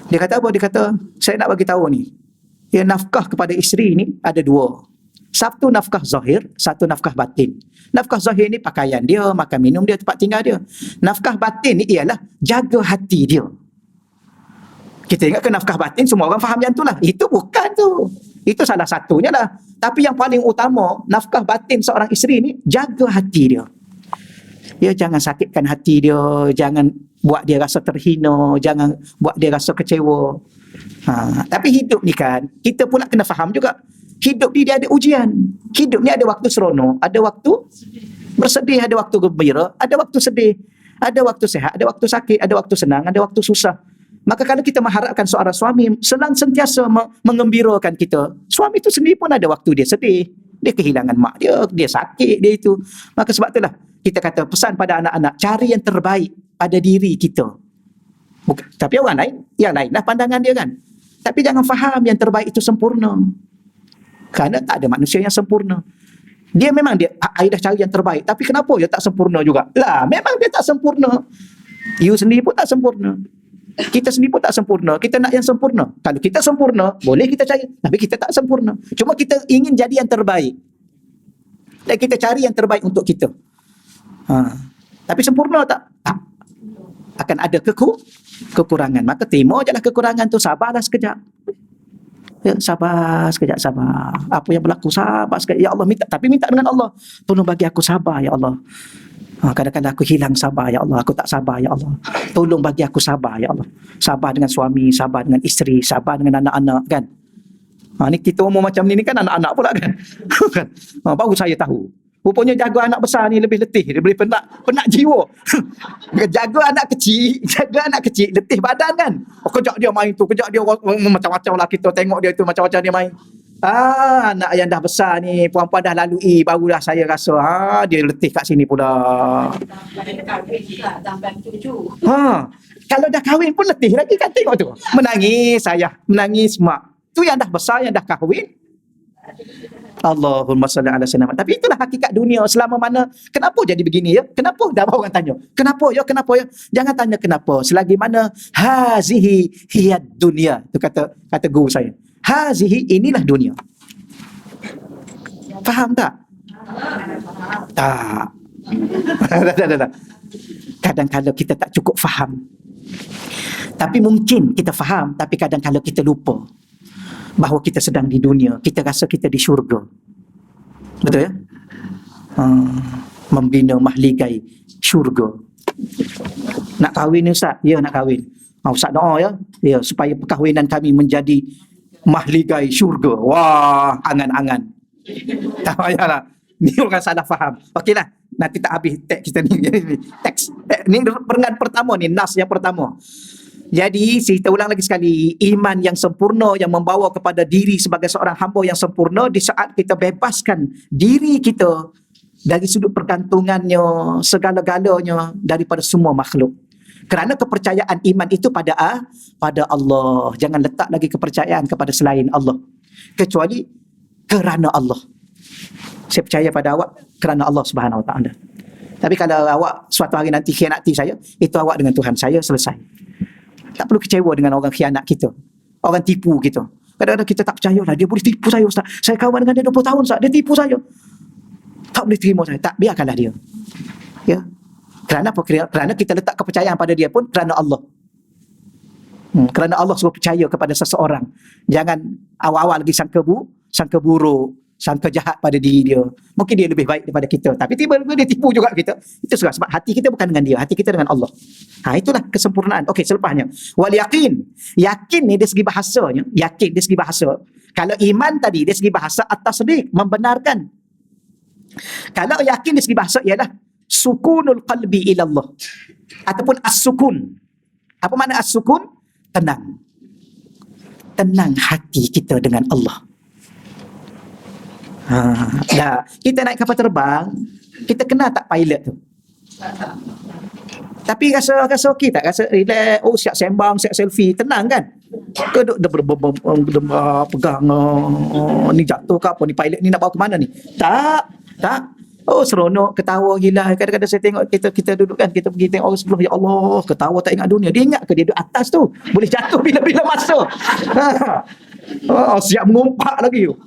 dia kata apa? Dia kata, saya nak bagi tahu ni, ya, nafkah kepada isteri ni ada dua. Satu nafkah zahir, satu nafkah batin. Nafkah zahir ni pakaian dia, makan minum dia, tempat tinggal dia. Nafkah batin ni ialah jaga hati dia. Kita ingat ke nafkah batin, semua orang faham yang tu lah. Itu bukan tu. Itu salah satunya lah. Tapi yang paling utama, nafkah batin seorang isteri ni, jaga hati dia. Ya, jangan sakitkan hati dia, jangan buat dia rasa terhina, jangan buat dia rasa kecewa. Tapi hidup ni kan, kita pula kena faham juga. Hidup ni dia ada ujian. Hidup ni ada waktu seronok, ada waktu bersedih, ada waktu gembira, ada waktu sedih, ada waktu sehat, ada waktu sakit, ada waktu senang, ada waktu susah. Maka kalau kita mengharapkan seorang suami sentiasa mengembirakan kita, suami itu sendiri pun ada waktu dia sedih, dia kehilangan mak dia sakit, dia itu. Maka sebab itulah kita kata pesan pada anak-anak, cari yang terbaik pada diri kita. Tapi orang lain, yang lainlah pandangan dia kan. Tapi jangan faham yang terbaik itu sempurna. Kerana tak ada manusia yang sempurna. Dia memang I dah cari yang terbaik, tapi kenapa dia tak sempurna juga? Lah, memang dia tak sempurna. You sendiri pun tak sempurna. Kita sendiri pun tak sempurna. Kita nak yang sempurna. Kalau kita sempurna, boleh kita cari. Tapi kita tak sempurna. Cuma kita ingin jadi yang terbaik. Dan kita cari yang terbaik untuk kita. Tapi sempurna tak? Tak. Akan ada kekurangan. Maka terima je lah kekurangan tu. Sabarlah sekejap. Ya, sabar sekejap, sabar. Apa yang berlaku, sabar sekejap. Ya Allah, tapi minta dengan Allah. Tolong bagi aku sabar, ya Allah. Kadang-kadang aku hilang sabar, ya Allah. Aku tak sabar, ya Allah. Tolong bagi aku sabar, ya Allah. Sabar dengan suami, sabar dengan isteri, sabar dengan anak-anak, kan. Ni kita umur macam ni kan, anak-anak pula kan. Baru saya tahu. Rupanya jaga anak besar ni lebih letih. Dia boleh penat jiwa. Jaga anak kecil, letih badan kan. Kejap dia main tu, kejap dia macam-macam lah kita tengok dia tu, macam-macam dia main. Anak yang dah besar ni, puan-puan dah lalui, barulah saya rasa dia letih kat sini pula. Kalau dah kahwin pun letih lagi kan, tengok tu. Menangis saya, menangis mak. Tu yang dah besar, yang dah kahwin. Allahumma salli ala sayyidina. Tapi itulah hakikat dunia. Selama mana, kenapa jadi begini ya? Kenapa? Dah orang tanya. Kenapa ya? Jangan tanya kenapa. Selagi mana hazihi hiyad dunia. Itu kata guru saya. Hazihi, inilah dunia. Faham tak? Tak. Tak. Kadang-kadang kita tak cukup faham. Tapi mungkin kita faham, tapi kadang-kadang kita lupa bahawa kita sedang di dunia. Kita rasa kita di syurga. Betul ya? Membina mahligai syurga. Nak kahwin ni Ustaz? Ya, nak kahwin. Ustaz doa ya? Ya, supaya perkahwinan kami menjadi mahligai syurga. Wah, angan-angan. Tak payahlah. Ni orang salah faham. Okeylah, nanti tak habis teks kita ni. Teks. Ni perengan pertama ni, nas yang pertama. Jadi, kita ulang lagi sekali, iman yang sempurna yang membawa kepada diri sebagai seorang hamba yang sempurna di saat kita bebaskan diri kita dari sudut pergantungannya, segala-galanya daripada semua makhluk. Kerana kepercayaan iman itu pada Allah. Jangan letak lagi kepercayaan kepada selain Allah. Kecuali kerana Allah. Saya percaya pada awak kerana Allah Subhanahu Wa Taala. Tapi kalau awak suatu hari nanti khianati saya, itu awak dengan Tuhan saya, selesai. Tak perlu kecewa dengan orang khianat kita. Orang tipu kita. Kadang-kadang kita tak percaya lah. Dia boleh tipu saya Ustaz. Saya kawan dengan dia 20 tahun Ustaz. Dia tipu saya. Tak boleh terima saya. Tak, biarkanlah dia. Ya. Kerana apa? Kerana kita letak kepercayaan pada dia pun kerana Allah. Kerana Allah suruh percaya kepada seseorang. Jangan awal-awal lagi sangka buruk, sangka jahat pada diri dia. Mungkin dia lebih baik daripada kita, tapi tiba-tiba dia tipu juga kita. Itu sebab hati kita bukan dengan dia, hati kita dengan Allah. Itulah kesempurnaan. Okey, selepasnya wal yaqin. Yakin ni dari segi bahasanya, yakin dari segi bahasa. Kalau iman tadi dari segi bahasa at-tasdiq, membenarkan. Kalau yakin dari segi bahasa ialah sukunul qalbi ila Allah, ataupun as-sukun. Apa makna as-sukun? Tenang hati kita dengan Allah. Dah, kita naik kapal terbang, kita kenal tak pilot tu? Tapi rasa okey tak? Rasa relax, siap sembang, siap selfie, tenang kan? Ke duk pegang ni jatuh ke apa ni, pilot ni nak bawa ke mana ni? Tak. Seronok, ketawa gila. Kadang-kadang saya tengok kita duduk kan, kita pergi tengok orang sebelah, ya Allah, ketawa tak ingat dunia. Dia ingat ke dia duduk atas tu? Boleh jatuh bila-bila masa. Siap mengumpak lagi tu.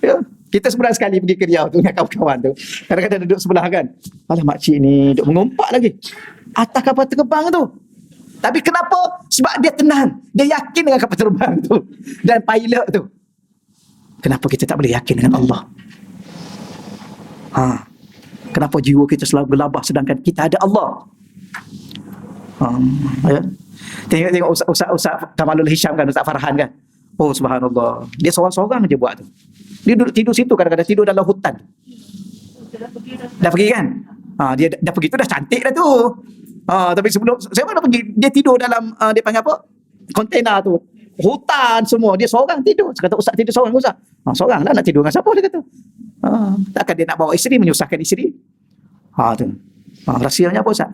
Ya. Kita sebulan sekali pergi ke Riau tu dengan kawan-kawan tu. Kadang-kadang duduk sebelah kan. Alah makcik ni duduk mengumpak lagi. Atas kapal terbang tu. Tapi kenapa? Sebab dia tenang. Dia yakin dengan kapal terbang tu. Dan pilot tu. Kenapa kita tak boleh yakin dengan Allah? Kenapa jiwa kita selalu gelabah sedangkan kita ada Allah? Ya. Tengok Ustaz Kamalul Hisham kan, Ustaz Farhan kan. Oh subhanallah. Dia seorang-seorang je buat tu. Dia duduk tidur situ, kadang-kadang tidur dalam hutan. Dah pergi kan? Dia dah pergi tu dah cantik dah tu. Tapi sebelum saya pun dah pergi, dia tidur dalam dia panggil apa? Kontena tu. Hutan semua, dia seorang tidur. Saya kata Ustaz tidur seorang Ustaz. Seorang lah, nak tidur dengan siapa dia kata. Takkan dia nak bawa isteri, menyusahkan isteri. Tu. Rahsianya apa Ustaz?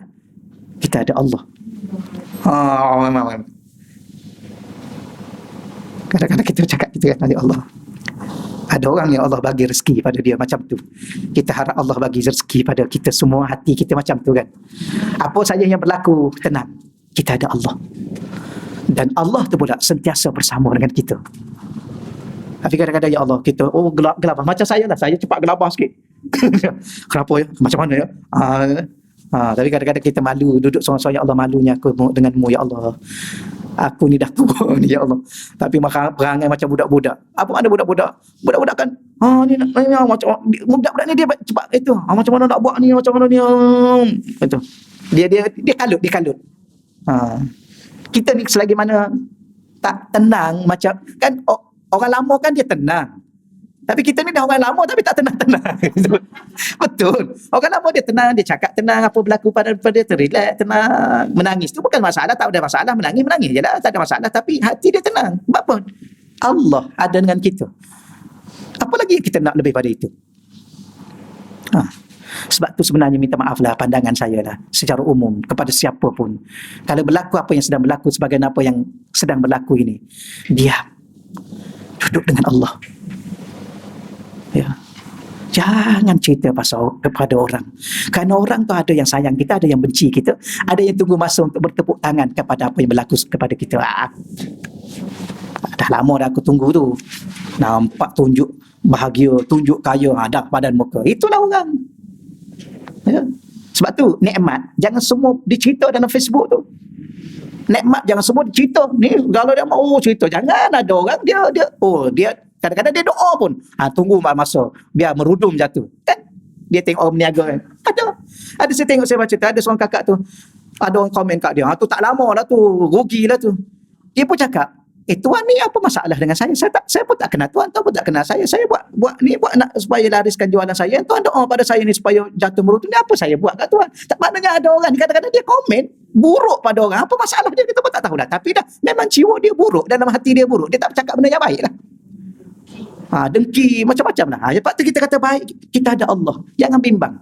Kita ada Allah. Memang. Kadang-kadang kita cakap kita kan ada Allah. Ada orang yang Allah bagi rezeki pada dia macam tu. Kita harap Allah bagi rezeki pada kita semua, hati kita macam tu kan. Apa saja yang berlaku, tenang. Kita ada Allah. Dan Allah tu pula sentiasa bersama dengan kita. Tapi kadang-kadang ya Allah, kita gelabah. Macam saya lah, saya cepat gelabah sikit. Kenapa ya? Macam mana ya? Tapi kadang-kadang kita malu, duduk seorang-seorang, ya Allah, malunya aku denganmu ya Allah. Aku ni dah tua ni ya Allah. Tapi perangai macam budak-budak. Apa makna budak-budak? Budak-budak kan, ni macam budak-budak ni dia cepat itu. Macam mana nak buat ni, macam mana ni. Itu. Dia kalut. Kita ni selagi mana tak tenang macam kan orang lama kan dia tenang. Tapi kita ni dah orang lama tapi tak tenang-tenang. Betul. Orang lama dia tenang, dia cakap tenang, apa berlaku pada dia relax, tenang. Menangis tu bukan masalah, tak ada masalah. Menangis je lah, tak ada masalah. Tapi hati dia tenang. Sebab apa? Allah ada dengan kita. Apa lagi kita nak lebih pada itu? Sebab tu sebenarnya minta maaf lah pandangan saya lah secara umum kepada siapa pun. Kalau berlaku apa yang sedang berlaku sebagai apa yang sedang berlaku ini, diam. Duduk dengan Allah. Ya. Jangan cerita pasal kepada orang. Kerana orang tu ada yang sayang kita, ada yang benci kita, ada yang tunggu masa untuk bertepuk tangan kepada apa yang berlaku kepada kita. Dah lama dah aku tunggu tu. Nampak tunjuk bahagia, tunjuk kaya, dah badan muka. Itulah orang. Ya. Sebab tu nikmat jangan semua dicerita dalam Facebook tu. Nikmat jangan semua dicerita. Ni kalau dia mau cerita, jangan ada orang dia kadang-kadang dia doa pun. Tunggu masa biar merudum jatuh. Kan? Dia tengok orang berniaga kan. Ada saya tengok, saya baca tu, ada seorang kakak tu, ada orang komen kat dia. Tu tak lama lah tu, rugi lah tu. Dia pun cakap, tuan ni apa masalah dengan saya? Saya pun tak kenal tuan, tuan pun tak kenal saya. Saya buat nak supaya lariskan jualan saya. Tuan doa pada saya ni supaya jatuh merudum. Ni apa saya buat kat tuan? Tak maknanya ada orang ni kadang-kadang dia komen buruk pada orang. Apa masalah dia? Kita pun tak tahu dah. Tapi dah memang jiwa dia buruk, dalam hati dia buruk. Dia tak bercakap benda yang baik lah. Dengki, macam-macam lah. Lepas tu kita kata baik, kita ada Allah. Jangan bimbang.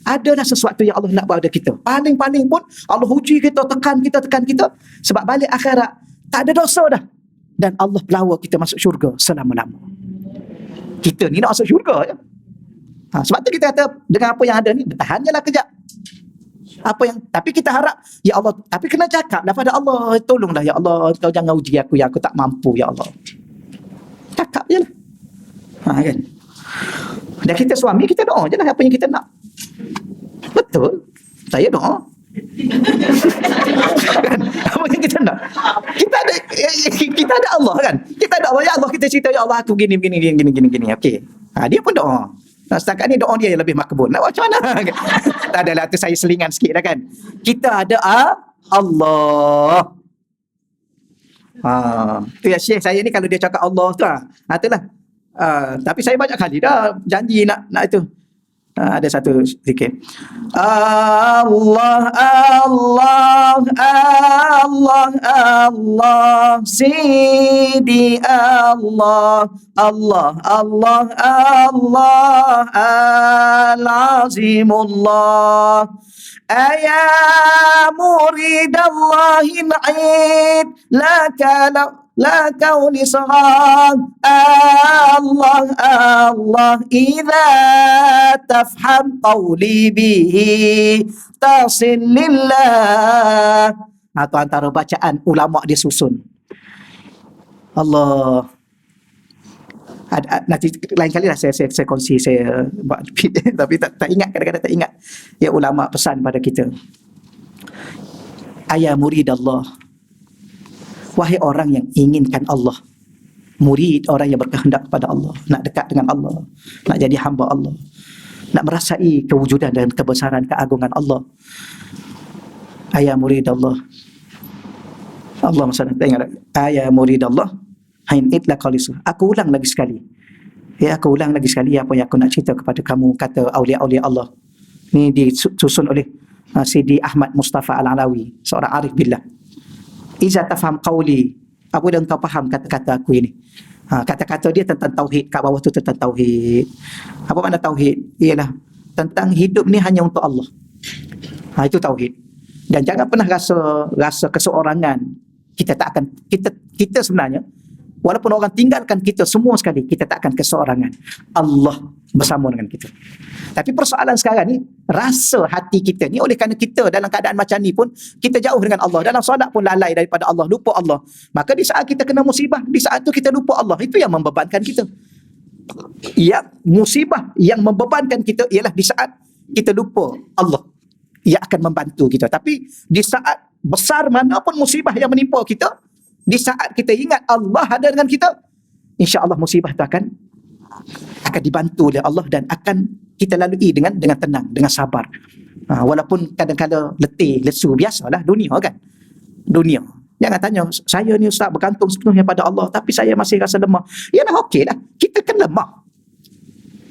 Adalah sesuatu yang Allah nak buat pada kita. Paling-paling pun Allah uji kita, tekan kita. Sebab balik akhirat, tak ada dosa dah. Dan Allah pelawa kita masuk syurga selama-lama. Kita ni nak masuk syurga je. Sebab tu kita kata, dengan apa yang ada ni, bertahan je lah kejap. Tapi kita harap, ya Allah, tapi kena cakap lah pada Allah, tolonglah ya Allah, kau jangan uji aku yang aku tak mampu ya Allah. Cakap je lah. Kan? Dan kita suami, kita doa je lah apa yang kita nak. Betul. Saya doa. Kan? Apa yang kita nak? Kita ada Allah kan? Kita ada Allah. Ya Allah, kita cerita, ya Allah aku gini. Okey. Dia pun doa. Setakat ni doa dia yang lebih makbul. Nak buat macam mana? Tak adalah, tu saya selingan sikit dah kan. Kita ada Allah. Tu ya Syekh saya ni kalau dia cakap Allah tu itulah. Tapi saya banyak kali dah janji nak itu. Ada satu zikir. Allah, Allah, Allah, Allah, Sidi Allah, Allah, Allah, Allah, Al-Azimullah. Aya murid Allahin aid, la kauli saghar. Allah, Allah, idza tafham qawli bihi tasil lillah. Itu antara bacaan ulama dia susun. Allah. Nanti lain kali lah saya kongsi, saya buat tapi tak ingat, kadang-kadang tak ingat. Ya, ulama pesan pada kita. Ayah murid Allah, wahai orang yang inginkan Allah. Murid, orang yang berkehendak kepada Allah, nak dekat dengan Allah, nak jadi hamba Allah, nak merasai kewujudan dan kebesaran keagungan Allah. Ayah murid Allah, Allah masalah ingat. Ayah murid Allah, hain itla qalisu. Aku ulang lagi sekali. Ya, aku ulang lagi sekali apa yang aku nak cerita kepada kamu, kata aulia-aulia Allah. Ini disusun oleh Sidi Ahmad Mustafa Al-Alawi, seorang arif billah. Iza tafham qawli, apabila engkau faham kata-kata aku ini. Kata-kata dia tentang tauhid, kat bawah tu tentang tauhid. Apa makna tauhid? Ialah tentang hidup ni hanya untuk Allah. Itu tauhid. Dan jangan pernah rasa keseorangan. Kita tak akan, kita sebenarnya, walaupun orang tinggalkan kita semua sekali, kita tak akan keseorangan. Allah bersama dengan kita. Tapi persoalan sekarang ni, rasa hati kita ni, oleh kerana kita dalam keadaan macam ni pun, kita jauh dengan Allah. Dalam solat pun lalai daripada Allah, lupa Allah. Maka di saat kita kena musibah, di saat tu kita lupa Allah. Itu yang membebankan kita. Yang musibah yang membebankan kita ialah di saat kita lupa Allah. Ia akan membantu kita. Tapi di saat besar manapun musibah yang menimpa kita, di saat kita ingat Allah ada dengan kita, insya-Allah musibah itu akan dibantu oleh Allah dan akan kita lalui dengan tenang, dengan sabar. Walaupun kadang-kadang letih, lesu, biasalah dunia kan. Dunia. Jangan tanya, saya ni ustaz bergantung sepenuhnya pada Allah tapi saya masih rasa lemah. Yalah, okeylah. Kita kan lemah.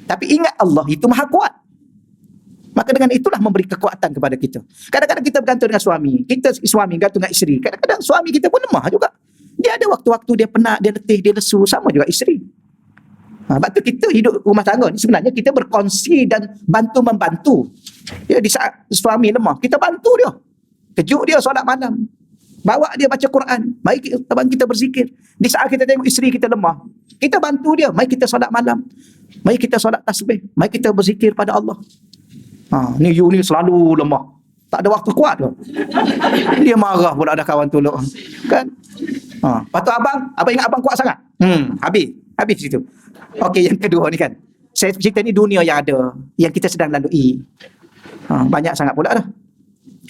Tapi ingat Allah itu maha kuat. Maka dengan itulah memberi kekuatan kepada kita. Kadang-kadang kita bergantung dengan suami. Kita suami gantung dengan isteri. Kadang-kadang suami kita pun lemah juga. Dia ada waktu-waktu dia penat, dia letih, dia lesu. Sama juga isteri. Sebab tu kita hidup rumah tangga ni sebenarnya kita berkongsi dan bantu-membantu. Ya, di saat suami lemah, kita bantu dia. Kejut dia solat malam. Bawa dia baca Quran. Mari kita berzikir. Di saat kita tengok isteri kita lemah, kita bantu dia. Mari kita solat malam. Mari kita solat tasbih. Mari kita berzikir pada Allah. Ni you ni selalu lemah. Tak ada waktu kuat ke? Dia marah pula ada kawan tolong. Kan? Lepas tu abang ingat abang kuat sangat? Habis situ. Okey, yang kedua ni kan. Saya cerita ni dunia yang ada, yang kita sedang lalui. Banyak sangat pula dah.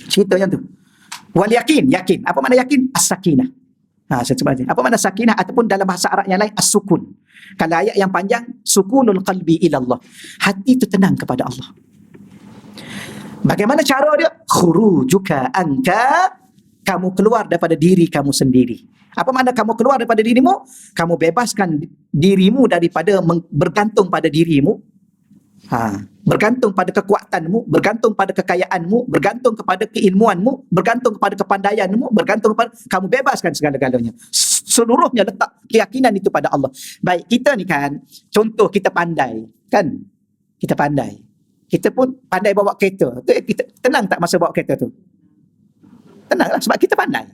Cerita yang tu. Wal yakin. Apa makna yakin? As-sakinah. Saya cuba aja. Apa makna sakinah ataupun dalam bahasa Arab yang lain as-sukun. Kalau ayat yang panjang, sukunul qalbi ila Allah. Hati itu tenang kepada Allah. Bagaimana cara dia? Khurujuka anka, kamu keluar daripada diri kamu sendiri. Apa makna kamu keluar daripada dirimu? Kamu bebaskan dirimu daripada bergantung pada dirimu. Bergantung pada kekuatanmu, bergantung pada kekayaanmu, bergantung kepada keilmuanmu, bergantung kepada kepandaianmu, bergantung kepada, kamu bebaskan segala-galanya. Seluruhnya letak keyakinan itu pada Allah. Baik, kita ni kan, contoh kita pandai, kan? Kita pandai. Kita pun pandai bawa kereta. Kita tenang tak masa bawa kereta tu? Tenanglah sebab kita pandai.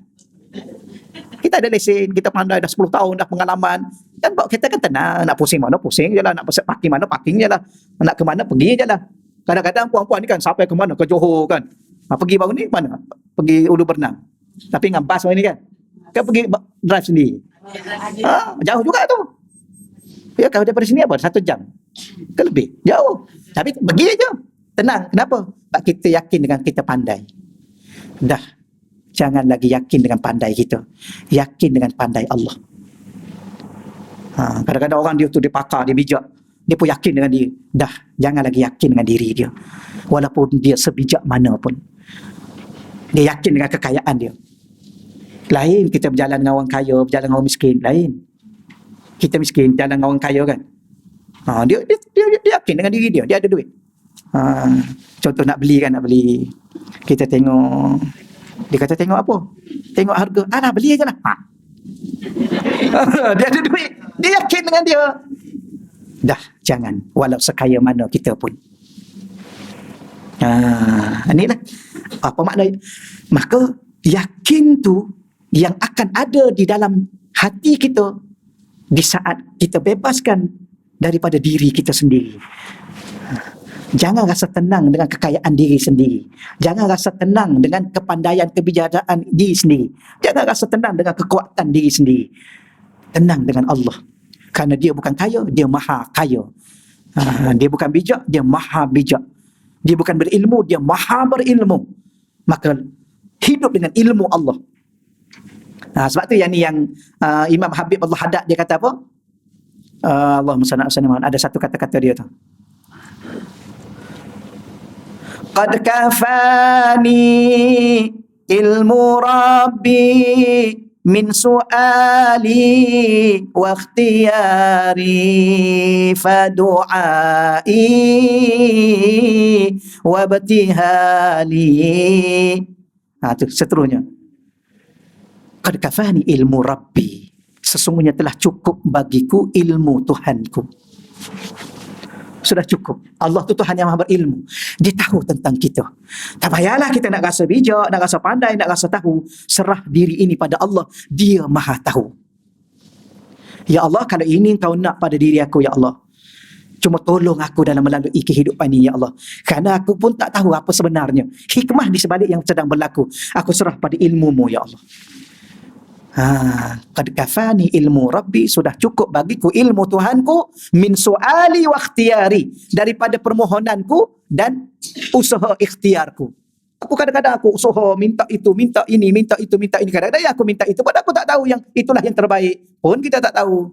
Kita ada lesen, kita pandai dah 10 tahun dah pengalaman. Dan bawa kereta kan tenang, nak pusing mana pusing je lah, nak parking mana parking je lah, nak ke mana pergi je lah. Kadang-kadang puan-puan ni kan sampai ke mana, ke Johor kan. Pergi baru ni mana? Pergi Ulu Bernam. Tapi dengan bas ni kan. Kan pergi drive sendiri. Jauh juga tu. Ya, kalau daripada sini apa? 1 jam. Ke lebih. Jauh. Tapi pergi aja. Tenang. Kenapa? Sebab kita yakin dengan kita pandai. Dah. Jangan lagi yakin dengan pandai kita. Yakin dengan pandai Allah. Kadang-kadang orang dia tu dia pakar, dia bijak. Dia pun yakin dengan dia. Dah. Jangan lagi yakin dengan diri dia. Walaupun dia sebijak mana pun. Dia yakin dengan kekayaan dia. Lain kita berjalan dengan orang kaya, berjalan dengan orang miskin. Lain. Kita miskin, jalan dengan orang kaya kan. Dia yakin dengan diri dia. Dia ada duit. Ha, contoh nak beli kan, nak beli. Kita tengok, dia kata tengok apa? Tengok harga. Dah beli aja lah. Dia ada duit. Dia yakin dengan dia. Dah, jangan. Walau sekaya mana kita pun. Inilah. Apa makna? Maka, yakin tu yang akan ada di dalam hati kita di saat kita bebaskan daripada diri kita sendiri. Jangan rasa tenang dengan kekayaan diri sendiri. Jangan rasa tenang dengan kepandaian kebijaksanaan diri sendiri. Jangan rasa tenang dengan kekuatan diri sendiri. Tenang dengan Allah. Kerana dia bukan kaya, dia maha kaya. Dia bukan bijak, dia maha bijak. Dia bukan berilmu, dia maha berilmu. Maka hidup dengan ilmu Allah. Sebab tu yang ni yang Imam Habib Allah Haddad dia kata apa? Allahumma salli ala sayyidina. Ada satu kata-kata dia tu. Qad kafani ilmu Rabbi min su'ali wa ikhtiyari fadu'ai wa batihali. Tu seterusnya. Qad kafani ilmu Rabbi. Sesungguhnya telah cukup bagiku ilmu Tuhanku. Sudah cukup. Allah tu Tuhan yang maha berilmu. Dia tahu tentang kita. Tak payahlah kita nak rasa bijak, nak rasa pandai, nak rasa tahu. Serah diri ini pada Allah. Dia maha tahu. Ya Allah, kalau ini kau nak pada diri aku, ya Allah, cuma tolong aku dalam melalui kehidupan ini, ya Allah. Kerana aku pun tak tahu apa sebenarnya hikmah di sebalik yang sedang berlaku. Aku serah pada ilmu-Mu, ya Allah. Qad kafani ilmu Rabbi, sudah cukup bagiku ilmu Tuhanku, min su'ali wa ikhtiyari, daripada permohonanku dan usaha ikhtiarku. Aku kadang-kadang aku usaha minta itu, minta ini, minta itu, minta ini. Kadang-kadang aku minta itu, padahal aku tak tahu yang itulah yang terbaik. Pun kita tak tahu.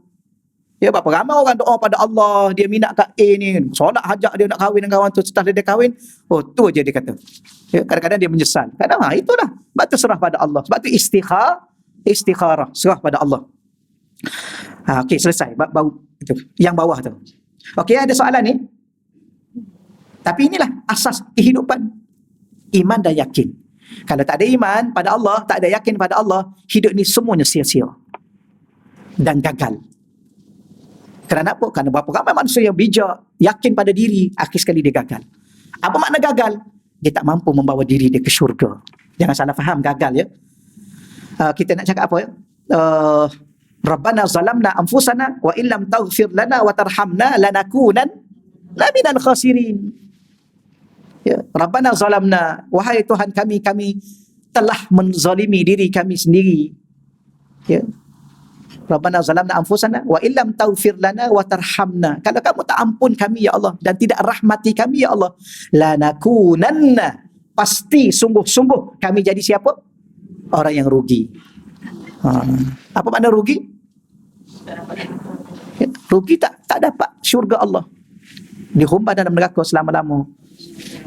Ya, berapa ramai orang doa pada Allah, dia minat kat A ni, solat hajat dia nak kahwin dengan kawan tu, setelah dia kahwin, tu aja dia kata. Ya, kadang-kadang dia menyesal. Kadang itulah. Sebab tu serah pada Allah. Sebab tu istikharah, serah pada Allah. Okey, selesai. Bau itu. Yang bawah tu. Okey, ada soalan ni. Tapi inilah asas kehidupan. Iman dan yakin. Kalau tak ada iman pada Allah, tak ada yakin pada Allah, hidup ni semuanya sia-sia. Dan gagal. Kerana apa? Kerana berapa ramai manusia yang bijak, yakin pada diri, akhir sekali dia gagal. Apa makna gagal? Dia tak mampu membawa diri dia ke syurga. Jangan salah faham gagal, ya. Kita nak cakap apa, ya? Rabbana zalamna anfusana wa illam taghfir lana wa tarhamna lanakunan minal khasirin. Ya, Rabbana zalamna, wahai Tuhan kami telah menzalimi diri kami sendiri. Ya. Rabbana zalamna anfusana wa illam taghfir lana wa tarhamna. Kalau kamu tak ampun kami, ya Allah, dan tidak rahmati kami, ya Allah, lanakunanna, pasti sungguh-sungguh kami jadi siapa? Orang yang rugi. Apa makna rugi? Ya, rugi tak dapat syurga Allah. Dihumban dalam neraka selama-lama.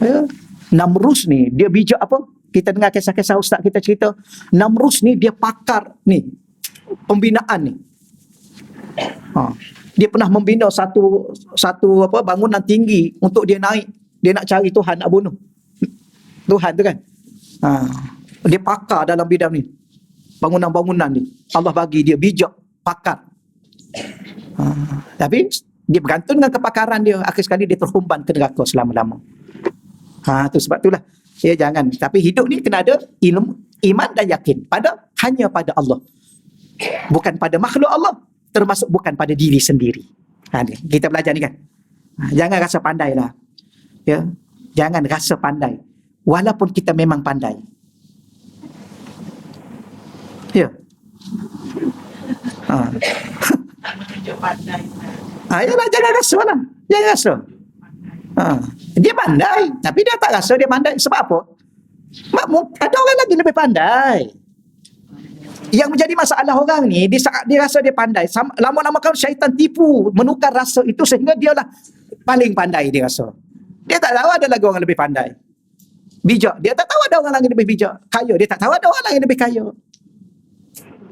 Ya. Namrus ni, dia bijak apa? Kita dengar kisah-kisah ustaz kita cerita. Namrus ni dia pakar ni, pembinaan ni. Dia pernah membina satu bangunan tinggi untuk dia naik. Dia nak cari Tuhan, nak bunuh Tuhan tu kan. Dia pakar dalam bidang ni, bangunan-bangunan ni. Allah bagi dia bijak, pakar. Tapi dia bergantung dengan kepakaran dia, akhir sekali dia terhumban ke neraka selama-lama. Tu sebab itulah, ya, jangan. Tapi hidup ni kena ada ilmu, iman dan yakin hanya pada Allah, bukan pada makhluk Allah, termasuk bukan pada diri sendiri. Ni, kita belajar ni kan. Jangan rasa pandai lah, ya. Jangan rasa pandai, walaupun kita memang pandai. Ya. Yalah, jangan rasa lah. Jangan rasa. Dia pandai, tapi dia tak rasa dia pandai. Sebab apa? Ada orang lagi lebih pandai. Yang menjadi masalah orang ni, di saat dia rasa dia pandai, lama-lama kan syaitan tipu, menukar rasa itu sehingga dia lah paling pandai, dia rasa. Dia tak tahu ada lagi orang lebih pandai. Bijak, dia tak tahu ada orang lagi lebih bijak. Kaya, dia tak tahu ada orang lain lebih kaya.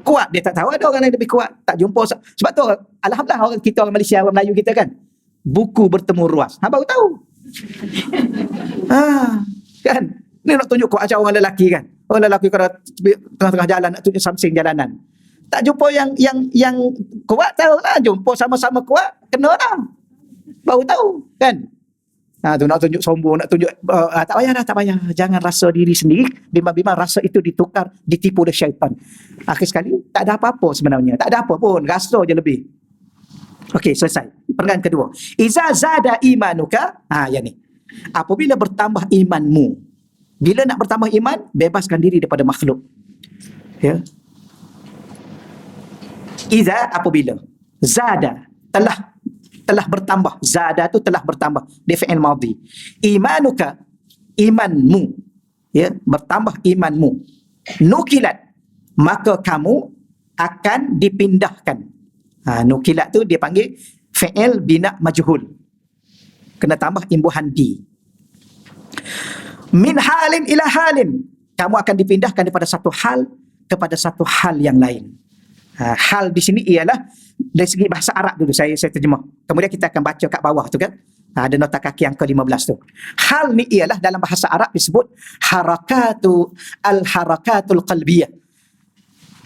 Kuat, dia tak tahu ada orang lain lebih kuat. Tak jumpa. Sebab tu, alhamdulillah, orang Malaysia, orang Melayu kita kan, buku bertemu ruas. Baru tahu. Kan? Ni nak tunjuk kuat macam orang lelaki kan. Orang lelaki kalau tengah-tengah jalan nak tunjuk something jalanan. Tak jumpa yang kuat tahu lah. Jumpa sama-sama kuat, kena lah. Baru tahu kan. Tu nak tunjuk sombong, nak tunjuk tak payah dah, tak payah. Jangan rasa diri sendiri, bimbang-bimbang rasa itu ditukar, ditipu oleh syaitan. Akhir sekali tak ada apa-apa sebenarnya. Tak ada apa pun, rasa je lebih. Okey, selesai. Perenggan kedua. Iza zada imanuka, yang ni. Apabila bertambah imanmu. Bila nak bertambah iman, bebaskan diri daripada makhluk. Ya. Iza apabila zada telah bertambah. Zada tu telah bertambah. Dia fi'il madhi. Imanuka, imanmu. Ya, bertambah imanmu. Nukilat, maka kamu akan dipindahkan. Nukilat tu dia panggil fi'il bina majhul. Kena tambah imbuhan di. Min halin ila halin. Kamu akan dipindahkan daripada satu hal kepada satu hal yang lain. Hal di sini ialah dari segi bahasa Arab dulu saya terjemah. Kemudian kita akan baca kat bawah tu kan. Ada nota kaki yang ke-15 tu. Hal ni ialah dalam bahasa Arab disebut al-harakatul qalbiyah.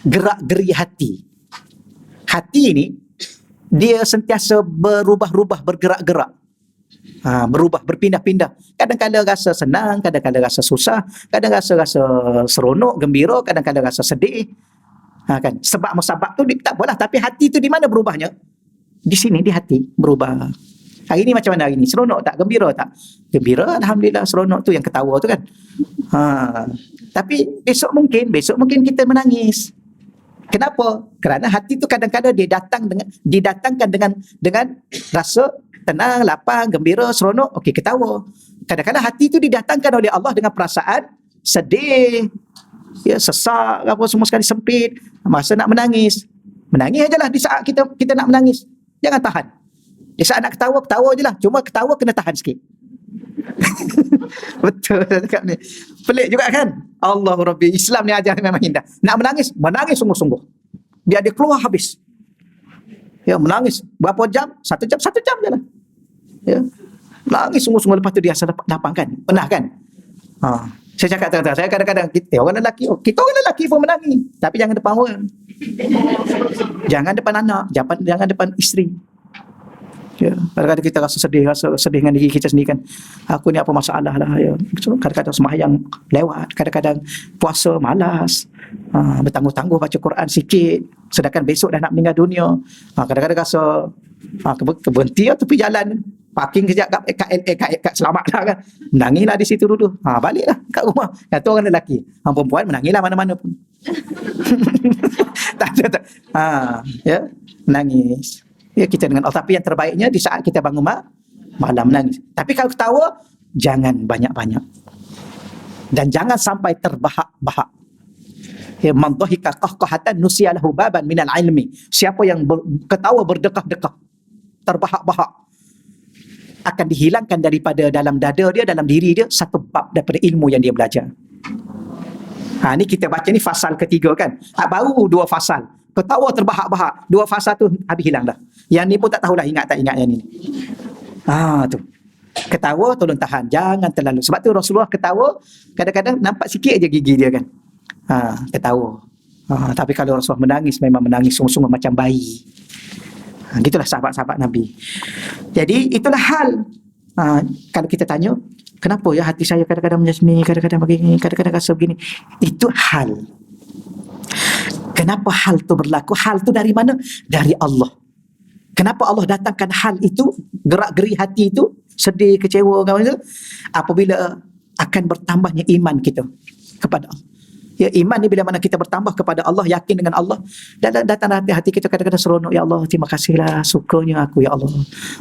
Gerak-geri hati. Hati ni dia sentiasa berubah-ubah, bergerak-gerak. Berubah, berpindah-pindah. Kadang-kadang rasa senang, kadang-kadang rasa susah, kadang rasa seronok, gembira, kadang-kadang rasa sedih. Kan? Sebab musabab tu tak apalah, tapi hati tu di mana berubahnya? Di sini, di hati berubah. Hari ni macam mana hari ni? Seronok tak? Gembira tak? Gembira, alhamdulillah. Seronok tu yang ketawa tu kan. Tapi besok mungkin kita menangis. Kenapa? Kerana hati tu kadang-kadang didatangkan dengan rasa tenang, lapang, gembira, seronok, okey, ketawa. Kadang-kadang hati tu didatangkan oleh Allah dengan perasaan sedih, ya, sesak, apa semua sekali sempit, masa nak menangis. Menangis ajalah di saat kita nak menangis. Jangan tahan. Di saat nak ketawa je lah. Cuma ketawa kena tahan sikit. Betul cakap ni. Pelik juga kan? Allahu Rabbi. Islam ni ajar memang indah. Nak menangis sungguh-sungguh. Biar dia keluar habis. Ya, menangis. Berapa jam? 1 jam je lah. Ya. Menangis sungguh-sungguh, lepas tu dia rasa lapang kan? Pernah kan? Saya cakap terang-terang, saya kadang-kadang orang lelaki, kita orang lelaki pun menangis. Tapi jangan depan orang. Jangan depan anak, jangan depan isteri. Ya, kadang-kadang kita rasa sedih dengan diri kita sendiri kan. Aku ni apa masalah lah ya. Kadang-kadang sembahyang lewat, kadang-kadang puasa malas, bertangguh-tangguh baca Quran sikit, sedangkan besok dah nak meninggal dunia. Kadang-kadang rasa berhenti lah tepi jalan, parking kejap kat selamat lah kan. Menangislah di situ dulu. Baliklah kat rumah. Kata orang lelaki. Perempuan menangislah mana-mana pun. tak. Ya, menangis. Ya, kita dengan Allah. Tapi yang terbaiknya di saat kita bangun malam menangis. Tapi kalau ketawa, jangan banyak-banyak. Dan jangan sampai terbahak-bahak. Ya, man dhahika qahqahatan nusiya lahu baban minal ilmi. Siapa yang ketawa berdekah-dekah, terbahak-bahak, akan dihilangkan daripada dalam dada dia, dalam diri dia, satu bab daripada ilmu yang dia belajar. Ni kita baca ni fasal ketiga kan. Baru 2 fasal. Ketawa terbahak-bahak. 2 fasal tu habis hilang dah. Yang ni pun tak tahulah ingat tak ingat yang ni. Tu. Ketawa tolong tahan. Jangan terlalu. Sebab tu Rasulullah ketawa, kadang-kadang nampak sikit aja gigi dia kan. Ketawa. Tapi kalau Rasulullah menangis, memang menangis sungguh-sungguh macam bayi. Gitulah sahabat-sahabat Nabi. Jadi itulah hal. Kalau kita tanya, kenapa ya hati saya kadang-kadang macam ni, kadang-kadang begini, kadang-kadang rasa begini. Itu hal. Kenapa hal itu berlaku? Hal itu dari mana? Dari Allah. Kenapa Allah datangkan hal itu, gerak-geri hati itu, sedih, kecewa, apabila akan bertambahnya iman kita kepada Allah. Ya, iman ni bila mana kita bertambah kepada Allah, yakin dengan Allah, dan datang hati kita kadang-kadang seronok. Ya Allah, terima kasihlah, sukanya aku ya Allah.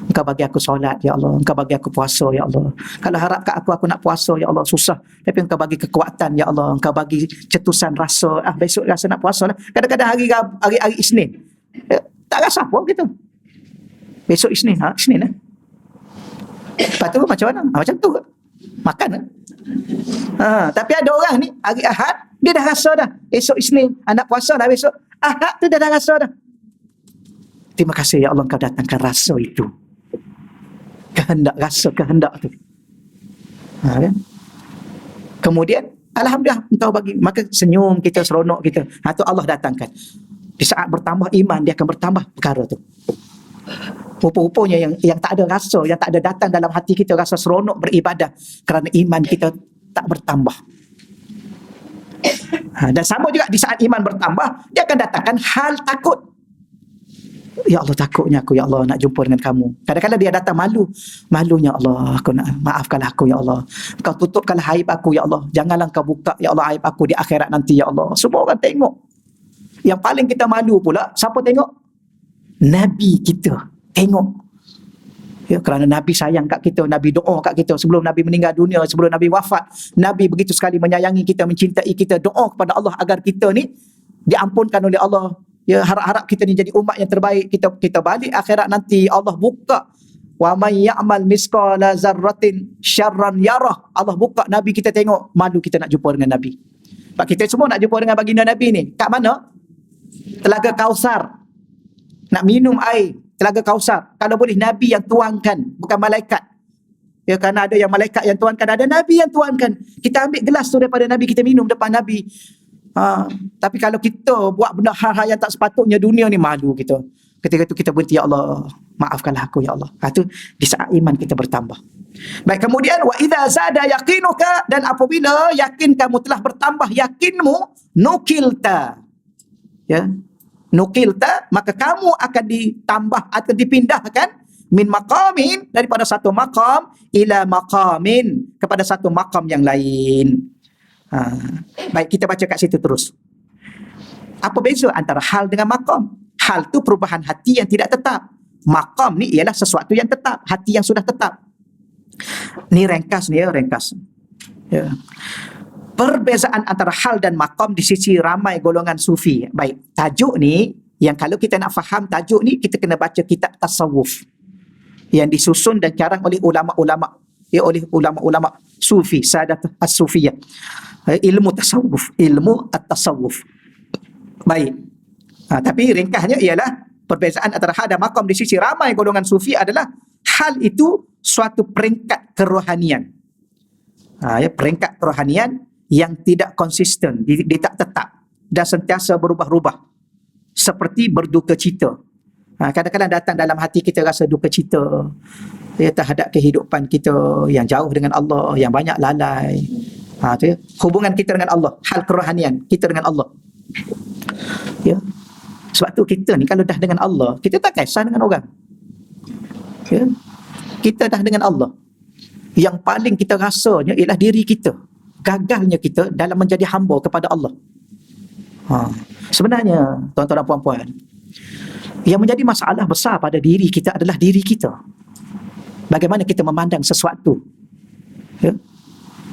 Engkau bagi aku solat ya Allah, Engkau bagi aku puasa ya Allah. Kalau harap kat aku nak puasa ya Allah, susah. Tapi Engkau bagi kekuatan ya Allah, Engkau bagi cetusan rasa, besok rasa nak puasa lah. Kadang-kadang hari Isnin, tak rasa apa gitu. Besok Isnin, Isnin lah. Lepas tu macam mana? Macam tu makan lah. Tapi ada orang ni hari Ahad dia dah rasa dah, esok Isnin nak puasa dah, besok Ahad tu dah rasa dah. Terima kasih ya Allah, Engkau datangkan rasa itu, kehendak tu. Kan? Kemudian alhamdulillah engkau bagi, maka senyum kita, seronok kita. Tu Allah datangkan. Di saat bertambah iman, dia akan bertambah perkara tu. Rupa-rupanya yang tak ada rasa, yang tak ada datang dalam hati kita rasa seronok beribadah kerana iman kita tak bertambah. Dan sama juga di saat iman bertambah, dia akan datangkan hal takut. Ya Allah, takutnya aku, ya Allah, nak jumpa dengan kamu. Kadang-kadang dia datang malu. Malunya Allah, aku nak, maafkanlah aku, ya Allah. Kau tutupkanlah aib aku, ya Allah. Janganlah kau buka, ya Allah, aib aku di akhirat nanti, ya Allah. Semua orang tengok. Yang paling kita malu pula, siapa tengok? Nabi kita tengok. Ya, kerana Nabi sayang kat kita, Nabi doa kat kita sebelum Nabi meninggal dunia, sebelum Nabi wafat. Nabi begitu sekali menyayangi kita, mencintai kita, doa kepada Allah agar kita ni diampunkan oleh Allah. Ya, harap-harap kita ni jadi umat yang terbaik. Kita balik akhirat nanti, Allah buka, wa may ya'mal misqala zarratin syarran yarah. Allah buka, Nabi kita tengok. Malu kita nak jumpa dengan Nabi. Sebab kita semua nak jumpa dengan baginda Nabi ni. Kat mana? Telaga Kausar. Nak minum air Telaga Kausar. Kalau boleh Nabi yang tuangkan, bukan malaikat. Ya, kerana ada yang malaikat yang tuangkan, ada Nabi yang tuangkan. Kita ambil gelas tu daripada Nabi, kita minum depan Nabi. Tapi kalau kita buat benda hal-hal yang tak sepatutnya, dunia ni malu kita. Ketika itu kita berhenti, ya Allah, maafkanlah aku, ya Allah. Itu di saat iman kita bertambah. Baik, kemudian wa idza zada yaqinuka, dan apabila yakin kamu telah bertambah yakinmu, nukilta. Ya. Nukilta, maka kamu akan ditambah, akan dipindahkan min maqamin, daripada satu maqam ila maqamin, kepada satu maqam yang lain. Baik, kita baca kat situ terus. Apa beza antara hal dengan maqam? Hal tu perubahan hati yang tidak tetap. Maqam ni ialah sesuatu yang tetap, hati yang sudah tetap. Ni ringkas ni ya, ringkas. Ya. Perbezaan antara hal dan maqam di sisi ramai golongan sufi. Baik, tajuk ni, yang kalau kita nak faham tajuk ni, kita kena baca kitab tasawuf yang disusun dan karang oleh ulama-ulama, ya, oleh ulama-ulama sufi, sadat as-sufiyah. Ilmu tasawuf, ilmu at-tasawuf. Baik. Tapi ringkasnya ialah perbezaan antara hal dan maqam di sisi ramai golongan sufi adalah hal itu suatu peringkat kerohanian. Ya, peringkat kerohanian yang tidak konsisten, dia tak tetap dan sentiasa berubah-ubah. Seperti berduka cita. Kadang-kadang datang dalam hati kita rasa duka cita, ya, terhadap kehidupan kita yang jauh dengan Allah, yang banyak lalai. Tu ya. Hubungan kita dengan Allah, hal kerohanian kita dengan Allah. Ya. Sebab tu kita ni kalau dah dengan Allah, kita tak kisah dengan orang. Ya. Kita dah dengan Allah. Yang paling kita rasanya ialah diri kita. Gagalnya kita dalam menjadi hamba kepada Allah. Sebenarnya, tuan-tuan dan puan-puan, yang menjadi masalah besar pada diri kita adalah diri kita. Bagaimana kita memandang sesuatu. Ya?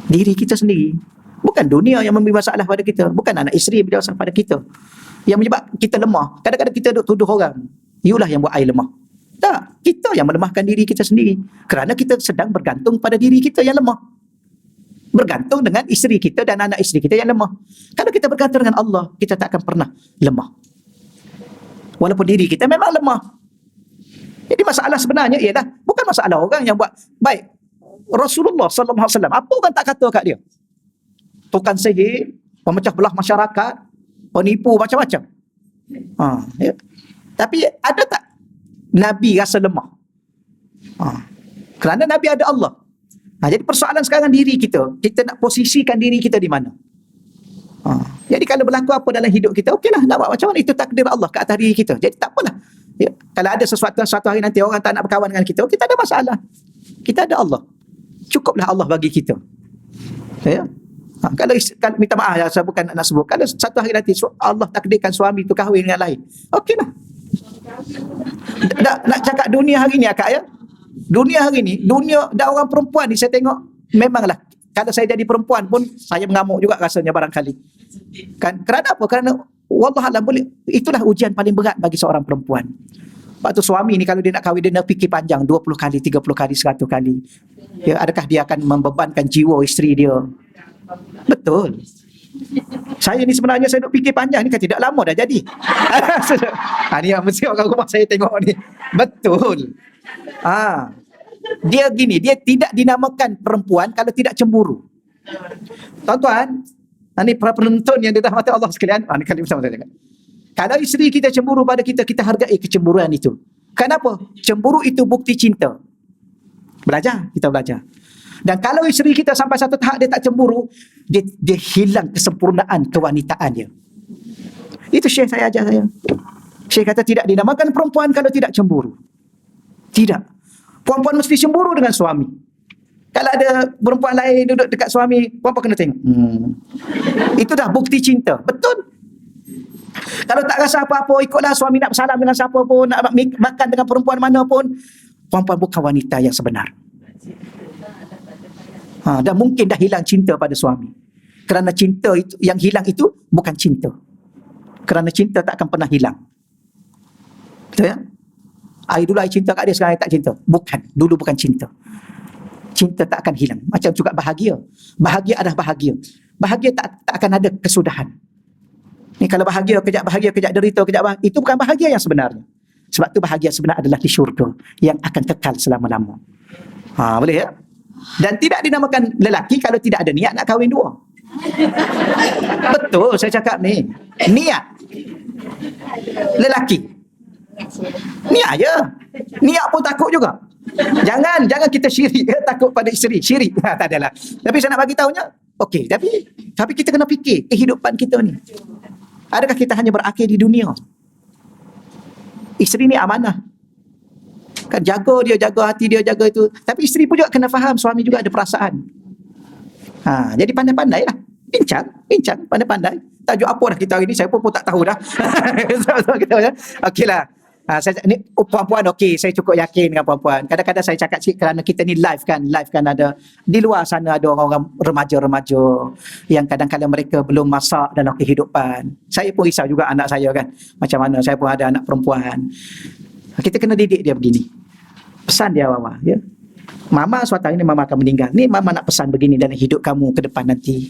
Diri kita sendiri. Bukan dunia yang memberi masalah pada kita. Bukan anak isteri memberi masalah pada kita. Yang menyebab kita lemah. Kadang-kadang kita duk tuduh orang, youlah yang buat I lemah. Tak, kita yang melemahkan diri kita sendiri. Kerana kita sedang bergantung pada diri kita yang lemah. Bergantung dengan isteri kita dan anak isteri kita yang lemah. Kalau kita bergantung dengan Allah, kita tak akan pernah lemah. Walaupun diri kita memang lemah. Jadi masalah sebenarnya ialah bukan masalah orang yang buat. Baik, Rasulullah sallallahu alaihi wasallam, apa orang tak kata kat dia? Tukang sihir, pemecah belah masyarakat, penipu, macam-macam. Ya. Tapi ada tak Nabi rasa lemah? Kerana Nabi ada Allah. Jadi persoalan sekarang diri kita. Kita nak posisikan diri kita di mana? Jadi kalau berlaku apa dalam hidup kita, okeylah, nak buat macam mana, itu takdir Allah ke atas diri kita. Jadi tak apalah. Ya, kalau ada suatu hari nanti orang tak nak berkawan dengan kita, kita ada masalah. Kita ada Allah. Cukuplah Allah bagi kita. Ya. Kalau minta maaf, saya bukan nak sebut. Kalau satu hari nanti Allah takdirkan suami itu kahwin dengan lain, okeylah. Nak cakap dunia hari ni, akak, ya. Dunia hari ni, dunia dan orang perempuan ni saya tengok, memanglah kalau saya jadi perempuan pun saya mengamuk juga rasanya barangkali. Kan? Kerana apa? Kerana wallahualam, boleh, itulah ujian paling berat bagi seorang perempuan. Sebab tu suami ni kalau dia nak kahwin, dia nak fikir panjang 20 kali, 30 kali, 100 kali. Ya, adakah dia akan membebankan jiwa isteri dia? Betul. Saya ni sebenarnya saya nak fikir panjang ni kan tidak lama dah jadi. Ni yang mesti orang rumah saya tengok ni. Betul. Dia gini, dia tidak dinamakan perempuan kalau tidak cemburu. Tuan-tuan, ini para penonton yang dirahmati Allah sekalian, ini kali bersama saya cakap. Kalau isteri kita cemburu pada kita, kita hargai kecemburuan itu. Kenapa? Cemburu itu bukti cinta. Belajar, kita belajar. Dan kalau isteri kita sampai satu tahap dia tak cemburu, dia hilang kesempurnaan kewanitaan dia. Itu Syekh saya ajar saya. Syekh kata tidak dinamakan perempuan kalau tidak cemburu. Tidak. Perempuan mesti cemburu dengan suami. Kalau ada perempuan lain duduk dekat suami, perempuan kena tengok. Itu dah bukti cinta. Betul. Kalau tak rasa apa-apa, ikutlah suami nak bersalam dengan siapa pun, nak makan dengan perempuan mana pun, perempuan bukan wanita yang sebenar. Dan mungkin dah hilang cinta pada suami. Kerana cinta itu, yang hilang itu bukan cinta. Kerana cinta tak akan pernah hilang. Betul ya? Dulu I cinta kat dia, sekarang I tak cinta. Bukan, dulu bukan cinta. Cinta tak akan hilang. Macam juga bahagia. Bahagia adalah bahagia. Bahagia tak akan ada kesudahan. Ni kalau bahagia, kejap derita, kejap bahagia, itu bukan bahagia yang sebenarnya. Sebab tu bahagia sebenar adalah di syurga yang akan kekal selama-lama. Boleh ya? Dan tidak dinamakan lelaki kalau tidak ada niat nak kahwin dua. Betul saya cakap ni. Niat. Lelaki. Niat je. Niat pun takut juga. Jangan kita syirik takut pada isteri. Syirik. Tak adalah. Tapi saya nak bagi tahunya, okey, tapi kita kena fikir kehidupan kita ni. Adakah kita hanya berakhir di dunia? Isteri ni amanah. Kan jaga hati dia, jaga itu. Tapi isteri pun juga kena faham, suami juga ada perasaan. Jadi pandai-pandai lah. Bincang, pandai-pandai. Tajuk apa dah kita hari ni, saya pun tak tahu dah. Okeylah. Ni perempuan okey, saya cukup yakin dengan perempuan. Kadang-kadang saya cakap sikit kerana kita ni live kan ada di luar sana ada orang-orang remaja-remaja yang kadang-kadang mereka belum masak dalam kehidupan. Saya pun risau juga anak saya kan. Macam mana, saya pun ada anak perempuan. Kita kena didik dia begini. Pesan dia awal ya. Mama suatu hari ni mama akan meninggal. Ni mama nak pesan begini dalam hidup kamu ke depan nanti.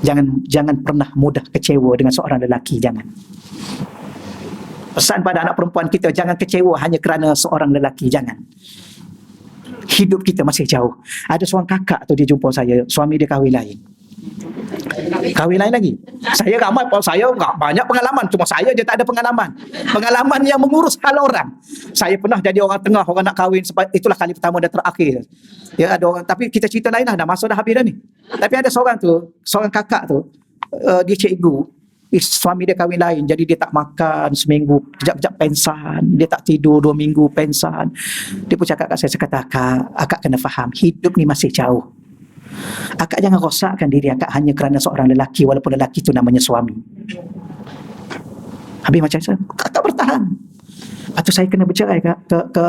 Jangan pernah mudah kecewa dengan seorang lelaki, jangan. Pesan pada anak perempuan kita, jangan kecewa hanya kerana seorang lelaki, jangan. Hidup kita masih jauh. Ada seorang kakak tu dia jumpa saya, suami dia kahwin lain. Kahwin lain lagi. Saya ramai, saya banyak pengalaman, cuma saya je tak ada pengalaman. Pengalaman yang mengurus hal orang. Saya pernah jadi orang tengah, orang nak kahwin, itulah kali pertama dan terakhir. Ya ada orang, tapi kita cerita lain lah, dah masa dah habis dah ni. Tapi ada seorang kakak tu, dia cikgu. Suami dia kahwin lain, jadi dia tak makan seminggu, kejap-kejap pensan, dia tak tidur 2 minggu pensan. Dia pun cakap kat saya kata, akak kena faham, hidup ni masih jauh. Akak jangan rosakkan diri akak hanya kerana seorang lelaki, walaupun lelaki tu namanya suami. Habis macam saya, akak bertahan. Atau saya kena bercerai ke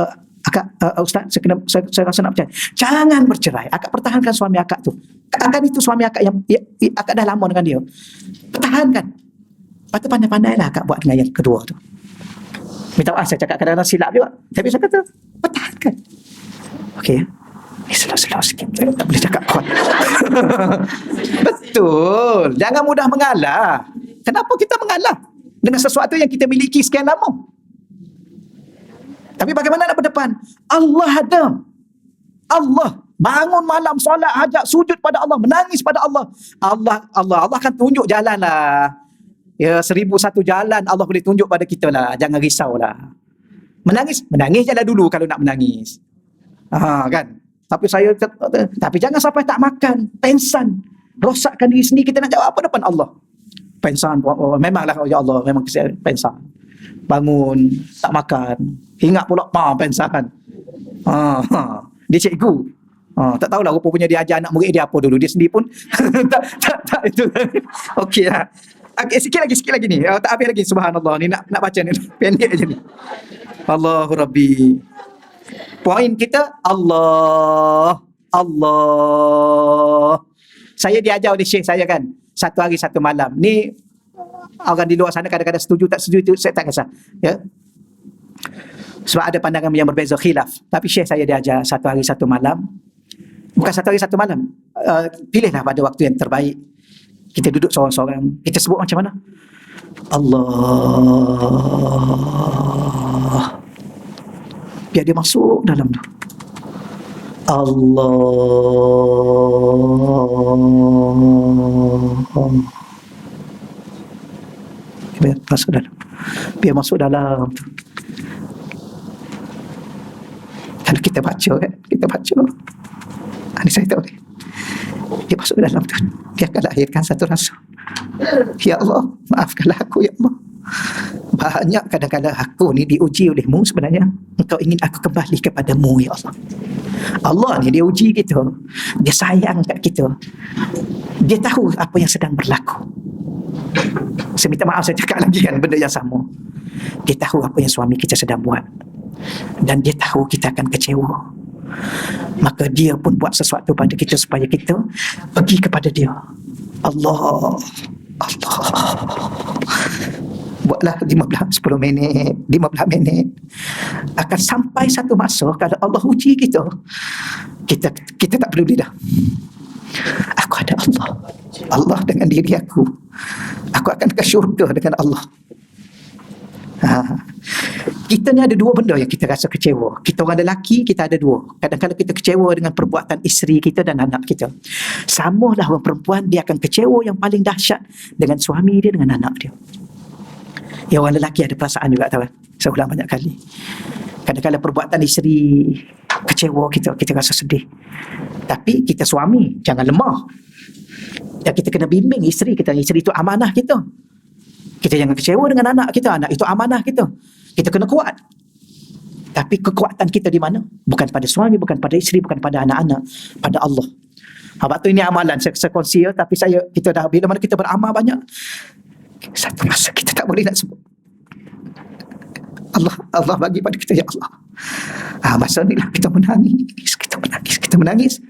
akak, Ustaz, saya rasa nak bercerai. Jangan bercerai, akak pertahankan suami akak tu. Akan itu suami akak yang akak dah lama dengan dia. Pertahankan. Lepas tu pandai-pandailah akak buat dengan yang kedua tu. Minta maaf saya cakap kadang-kadang silap juga. Tapi saya kata, pertahankan. Okey. Slow sikit. Saya tak boleh cakap kuat. Betul. Jangan mudah mengalah. Kenapa kita mengalah? Dengan sesuatu yang kita miliki sekian lama. Tapi bagaimana nak berdepan? Allah ada. Allah. Bangun malam, solat, hajat, sujud pada Allah. Menangis pada Allah. Allah akan tunjuk jalan lah. Ya, 1001 jalan Allah boleh tunjuk pada kita lah. Jangan risau lah. Menangis je lah dulu kalau nak menangis. Kan? Tapi jangan sampai tak makan, pensan, rosakkan diri sendiri. Kita nak jawab apa depan Allah? Pensan, memanglah ya Allah, memang pensan. Bangun, tak makan, ingat pula pensan. Dia cikgu. Tak tahulah rupanya dia ajar anak murid dia apa dulu. Dia sendiri pun tak itu. Okey lah. Sikit lagi ni. Tak habis lagi, subhanallah. Ni nak baca ni. Pendek aja ni. Allahu Rabbi. Poin kita Allah. Saya diajar oleh Syekh saya kan. 1 hari 1 malam. Ni orang di luar sana kadang-kadang setuju tak setuju itu saya tak kisah. Ya. Sebab ada pandangan yang berbeza, khilaf. Tapi Syekh saya diajar 1 hari 1 malam. Bukan 1 hari 1 malam. Pilihlah pada waktu yang terbaik. Kita duduk seorang-seorang. Kita sebut macam mana? Allah. Biar dia masuk dalam tu. Allah. Biar masuk dalam. Biar masuk dalam. Kalau kita baca kan, kita baca. Ini saya tahu ni. Dia masuk ke dalam tu. Dia akan lahirkan satu rasa. Ya Allah, maafkanlah aku ya Allah. Banyak kadang-kadang aku ni diuji olehmu sebenarnya. Engkau ingin aku kembali kepadamu ya Allah. Allah ni dia uji kita. Dia sayang kat kita. Dia tahu apa yang sedang berlaku. Saya minta maaf saya cakap lagi kan benda yang sama. Dia tahu apa yang suami kita sedang buat. Dan dia tahu kita akan kecewa. Maka dia pun buat sesuatu pada kita supaya kita pergi kepada dia. Allah. Buatlah 10 minit, 15 minit. Akan sampai satu masa kalau Allah uji kita, kita tak peduli dah. Aku ada Allah. Allah dengan diri aku. Aku akan ke syurga dengan Allah. Kita ni ada dua benda yang kita rasa kecewa. Kita orang lelaki, kita ada dua. Kadang-kadang kita kecewa dengan perbuatan isteri kita dan anak kita. Samalah orang perempuan, dia akan kecewa yang paling dahsyat dengan suami dia, dengan anak dia. Ya, orang lelaki ada perasaan juga, tahu kan? Saya ulang banyak kali. Kadang-kadang perbuatan isteri kecewa kita rasa sedih. Tapi kita suami, jangan lemah. Dan kita kena bimbing isteri kita. Isteri itu amanah kita. Kita jangan kecewa dengan anak kita. Anak itu amanah kita. Kita kena kuat. Tapi kekuatan kita di mana? Bukan pada suami, bukan pada isteri, bukan pada anak-anak. Pada Allah. Sebab tu ini amalan. Saya kongsi ya. Tapi kita dah, bila mana kita beramal banyak, satu masa kita tak boleh nak sebut. Allah bagi pada kita, ya Allah. Masa ni lah kita menangis.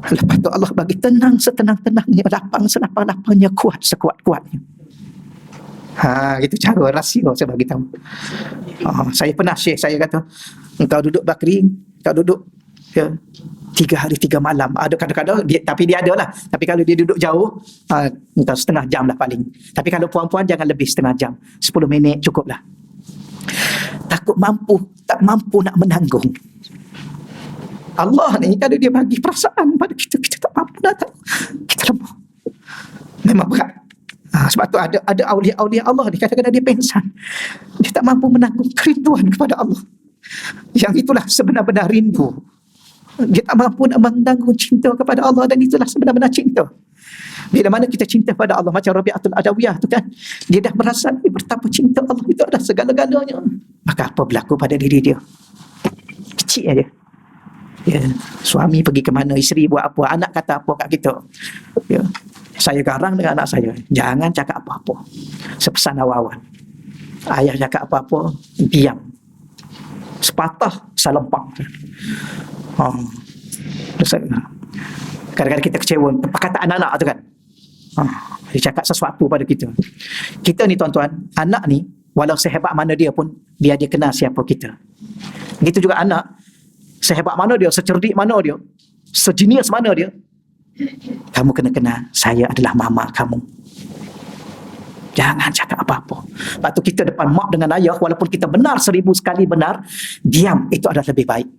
Lepas tu Allah bagi tenang setenang-tenangnya, lapang selapang-lapangnya, kuat sekuat-kuatnya. Itu cara rahsia saya bagi tahu. Saya pernah share, saya kata, engkau duduk bakri, engkau duduk 3 hari 3 malam. Ada kadang-kadang tapi dia ada lah. Tapi kalau dia duduk jauh, entah setengah jam lah paling. Tapi kalau puan-puan jangan lebih setengah jam. 10 minit cukup lah. Tak mampu nak menanggung. Allah ni kalau dia bagi perasaan pada kita tak mampu nak tahu. Kita lemah. Memang berat. Sebab tu ada aulia-aulia Allah ni kadang-kadang dia pengsan. Dia tak mampu menanggung kerinduan kepada Allah. Yang itulah sebenar-benar rindu. Dia tak mampu nak menanggung cinta kepada Allah, dan itulah sebenar-benar cinta. Bila mana kita cinta pada Allah, macam Rabi'atul Adawiyah tu kan, dia dah merasa betapa cinta Allah itu adalah segala-galanya. Maka apa berlaku pada diri dia? Kecil aja. Ya, suami pergi ke mana, isteri buat apa, anak kata apa kat kita. Ya, saya garang dengan anak saya, jangan cakap apa-apa. Sepesan awal-awal, ayah cakap apa-apa, diam. Sepatah salempak. Kadang-kadang kita kecewa perkataan anak tu kan. Dia cakap sesuatu pada kita. Kita ni tuan-tuan, anak ni walau sehebat mana dia pun, dia kenal siapa kita. Begitu juga anak, sehebat mana dia, secerdik mana dia, sejenius mana dia, kamu kena kenal, saya adalah mama kamu. Jangan cakap apa-apa. Lepas tu kita depan mak dengan ayah, walaupun kita benar 1000 sekali benar, diam, itu adalah lebih baik.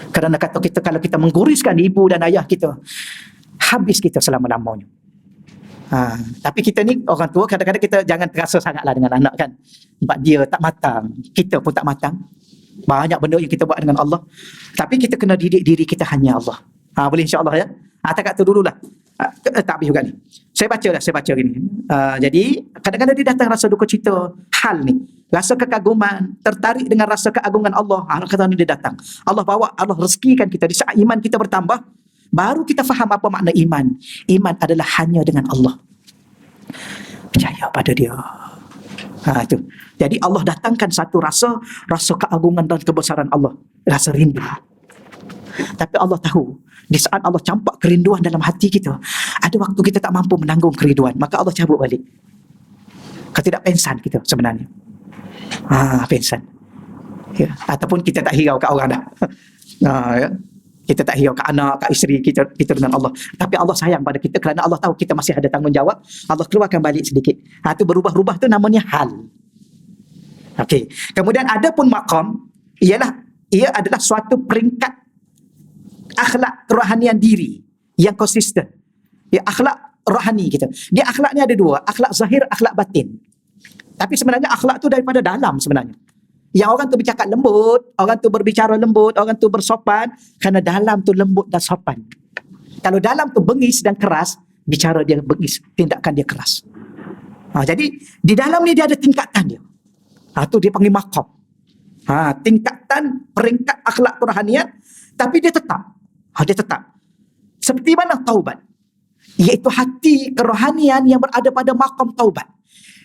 Kerana kata kita, kalau kita mengguriskan ibu dan ayah kita, habis kita selama-lamanya. Tapi kita ni orang tua, kadang-kadang kita jangan terasa sangatlah dengan anak kan. Sebab dia tak matang, kita pun tak matang. Banyak benda yang kita buat dengan Allah. Tapi kita kena didik diri kita hanya Allah. Boleh insya-Allah ya. Takat tu dululah. Tak habis juga ni. Saya baca gini. Jadi kadang-kadang dia datang rasa duka cita hal ni, rasa kekaguman, tertarik dengan rasa keagungan Allah. Kata ni dia datang. Allah bawa, Allah rezekikan kita. Di saat iman kita bertambah, baru kita faham apa makna iman. Iman adalah hanya dengan Allah. Percaya pada dia. Itu. Jadi Allah datangkan satu rasa keagungan dan kebesaran Allah, rasa rindu. Tapi Allah tahu, di saat Allah campak kerinduan dalam hati kita, ada waktu kita tak mampu menanggung kerinduan, maka Allah cabut balik. Ketidakpensan kita sebenarnya. Pensan. Ya. Ataupun kita tak hirau kat orang dah. Ya. Kita tak hirau kat anak, kat isteri kita dengan Allah. Tapi Allah sayang pada kita kerana Allah tahu kita masih ada tanggungjawab. Allah keluarkan balik sedikit. Itu berubah-ubah tu namanya hal. Okey. Kemudian ada pun maqam, ia adalah suatu peringkat akhlak kerohanian diri yang konsisten. Ya, akhlak rohani kita. Dia akhlak ni ada dua, akhlak zahir, akhlak batin. Tapi sebenarnya akhlak tu daripada dalam sebenarnya. Yang orang tu bercakap lembut, orang tu berbicara lembut, orang tu bersopan, kerana dalam tu lembut dan sopan. Kalau dalam tu bengis dan keras, bicara dia bengis, tindakan dia keras. Jadi di dalam ni dia ada tingkatan dia. Tu dia panggil maqam. Tingkatan peringkat akhlak kerohanian, tapi dia tetap. Dia tetap. Seperti mana taubat? Iaitu hati kerohanian yang berada pada maqam taubat.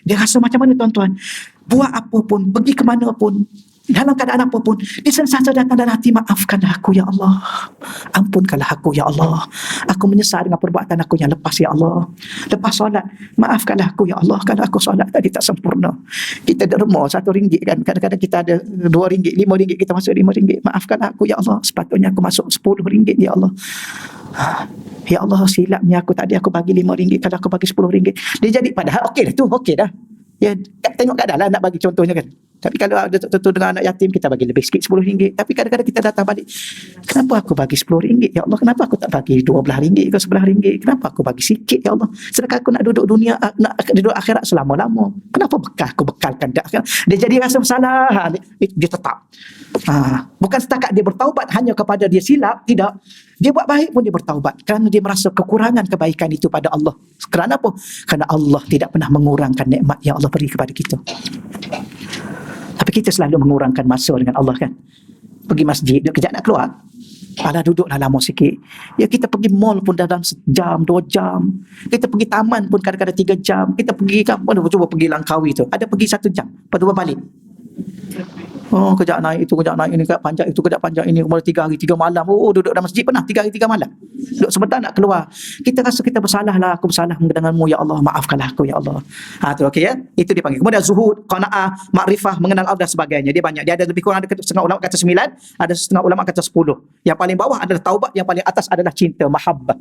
Dia rasa macam mana tuan-tuan? Buat apa pun, pergi ke mana pun, dalam keadaan apa pun, dia sentiasa datang dalam hati, maafkanlah aku ya Allah, ampunkanlah aku ya Allah, aku menyesal dengan perbuatan aku yang lepas ya Allah. Lepas solat, maafkanlah aku ya Allah, kalau aku solat tadi tak sempurna. Kita derma RM1 kan, kadang-kadang kita ada RM2, RM5, kita masuk RM5, maafkanlah aku ya Allah, sepatutnya aku masuk RM10 ya Allah. Ya Allah, silapnya aku tadi aku bagi RM5, kalau aku bagi RM10. Dia jadi padahal okey dah tu, okey dah. Ya, tengok keadaan lah nak bagi contohnya kan. Tapi kalau ada tentu dengan anak yatim, kita bagi lebih sikit RM10. Tapi kadang-kadang kita datang balik, kenapa aku bagi RM10? Ya Allah, kenapa aku tak bagi RM12 ke RM11? Kenapa aku bagi sikit ya Allah? Sedangkan aku nak duduk dunia, nak duduk akhirat selama-lama. Kenapa aku bekalkan akhirat? Dia jadi rasa bersalah. Dia tetap. Bukan setakat dia bertaubat hanya kepada dia silap, tidak. Dia buat baik pun dia bertaubat kerana dia merasa kekurangan kebaikan itu pada Allah. Kerana apa? Kerana Allah tidak pernah mengurangkan nikmat yang Allah beri kepada kita. Tapi kita selalu mengurangkan masa dengan Allah kan. Pergi masjid, dia kejap nak keluar, duduklah lama sikit. Ya, kita pergi mall pun dalam sejam, 2 jam. Kita pergi taman pun kadang-kadang 3 jam. Kita pergi cuba pergi Langkawi tu, ada pergi 1 jam, lepas tu balik. Kejap naik itu, kejap naik ini, kejap panjang itu, kejap panjang ini, kemudian 3 hari 3 malam. Duduk dalam masjid pernah 3 hari 3 malam. Duduk sebentar nak keluar. Kita rasa kita bersalah lah, aku bersalah denganmu ya Allah, maafkanlah aku ya Allah. Tu okey ya. Itu dia panggil. Kemudian zuhud, qanaah, makrifah, mengenal Allah dan sebagainya. Dia banyak. Dia ada lebih kurang, ada setengah ulama kata 9, ada setengah ulama kata 10. Yang paling bawah adalah taubat, yang paling atas adalah cinta, mahabbah.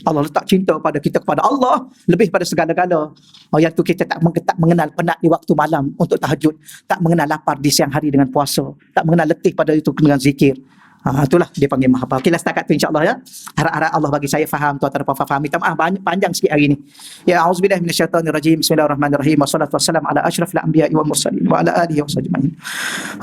Allah letak cinta pada kita kepada Allah lebih pada segala-gala. Yang tu kita tak mengenal penat di waktu malam untuk tahajud, tak mengenal lapar di siang hari dengan puasa, tak mengenal letih pada itu dengan zikir. Itulah dia panggil mahabbah. Okeylah setakat tu insya-Allah ya. Harap-harap Allah bagi saya faham, tuan-tuan dapat faham. Minta maaf panjang sikit hari ni. Ya, auzubillahi minasyaitonirrajim. Bismillahirrahmanirrahim. Wassalatu wassalamu ala asyrafil anbiya'i wal mursalin wa ala alihi wasahbihi.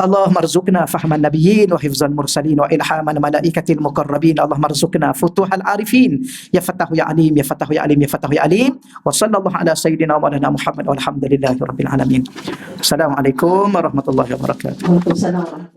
Allahumma rzuqna fahman nabiyyin wa hifzal mursalin wa ilhaman malaikatil muqarrabin. Allahumma rzuqna futuhal arifin. Ya Fattahu ya Alim, ya Fattahu ya Alim, ya Fattahu ya Alim. Wa sallallahu ala sayyidina wa maulana Muhammad walhamdulillahi rabbil alamin. Assalamualaikum warahmatullahi wabarakatuh. Waalaikumsalam.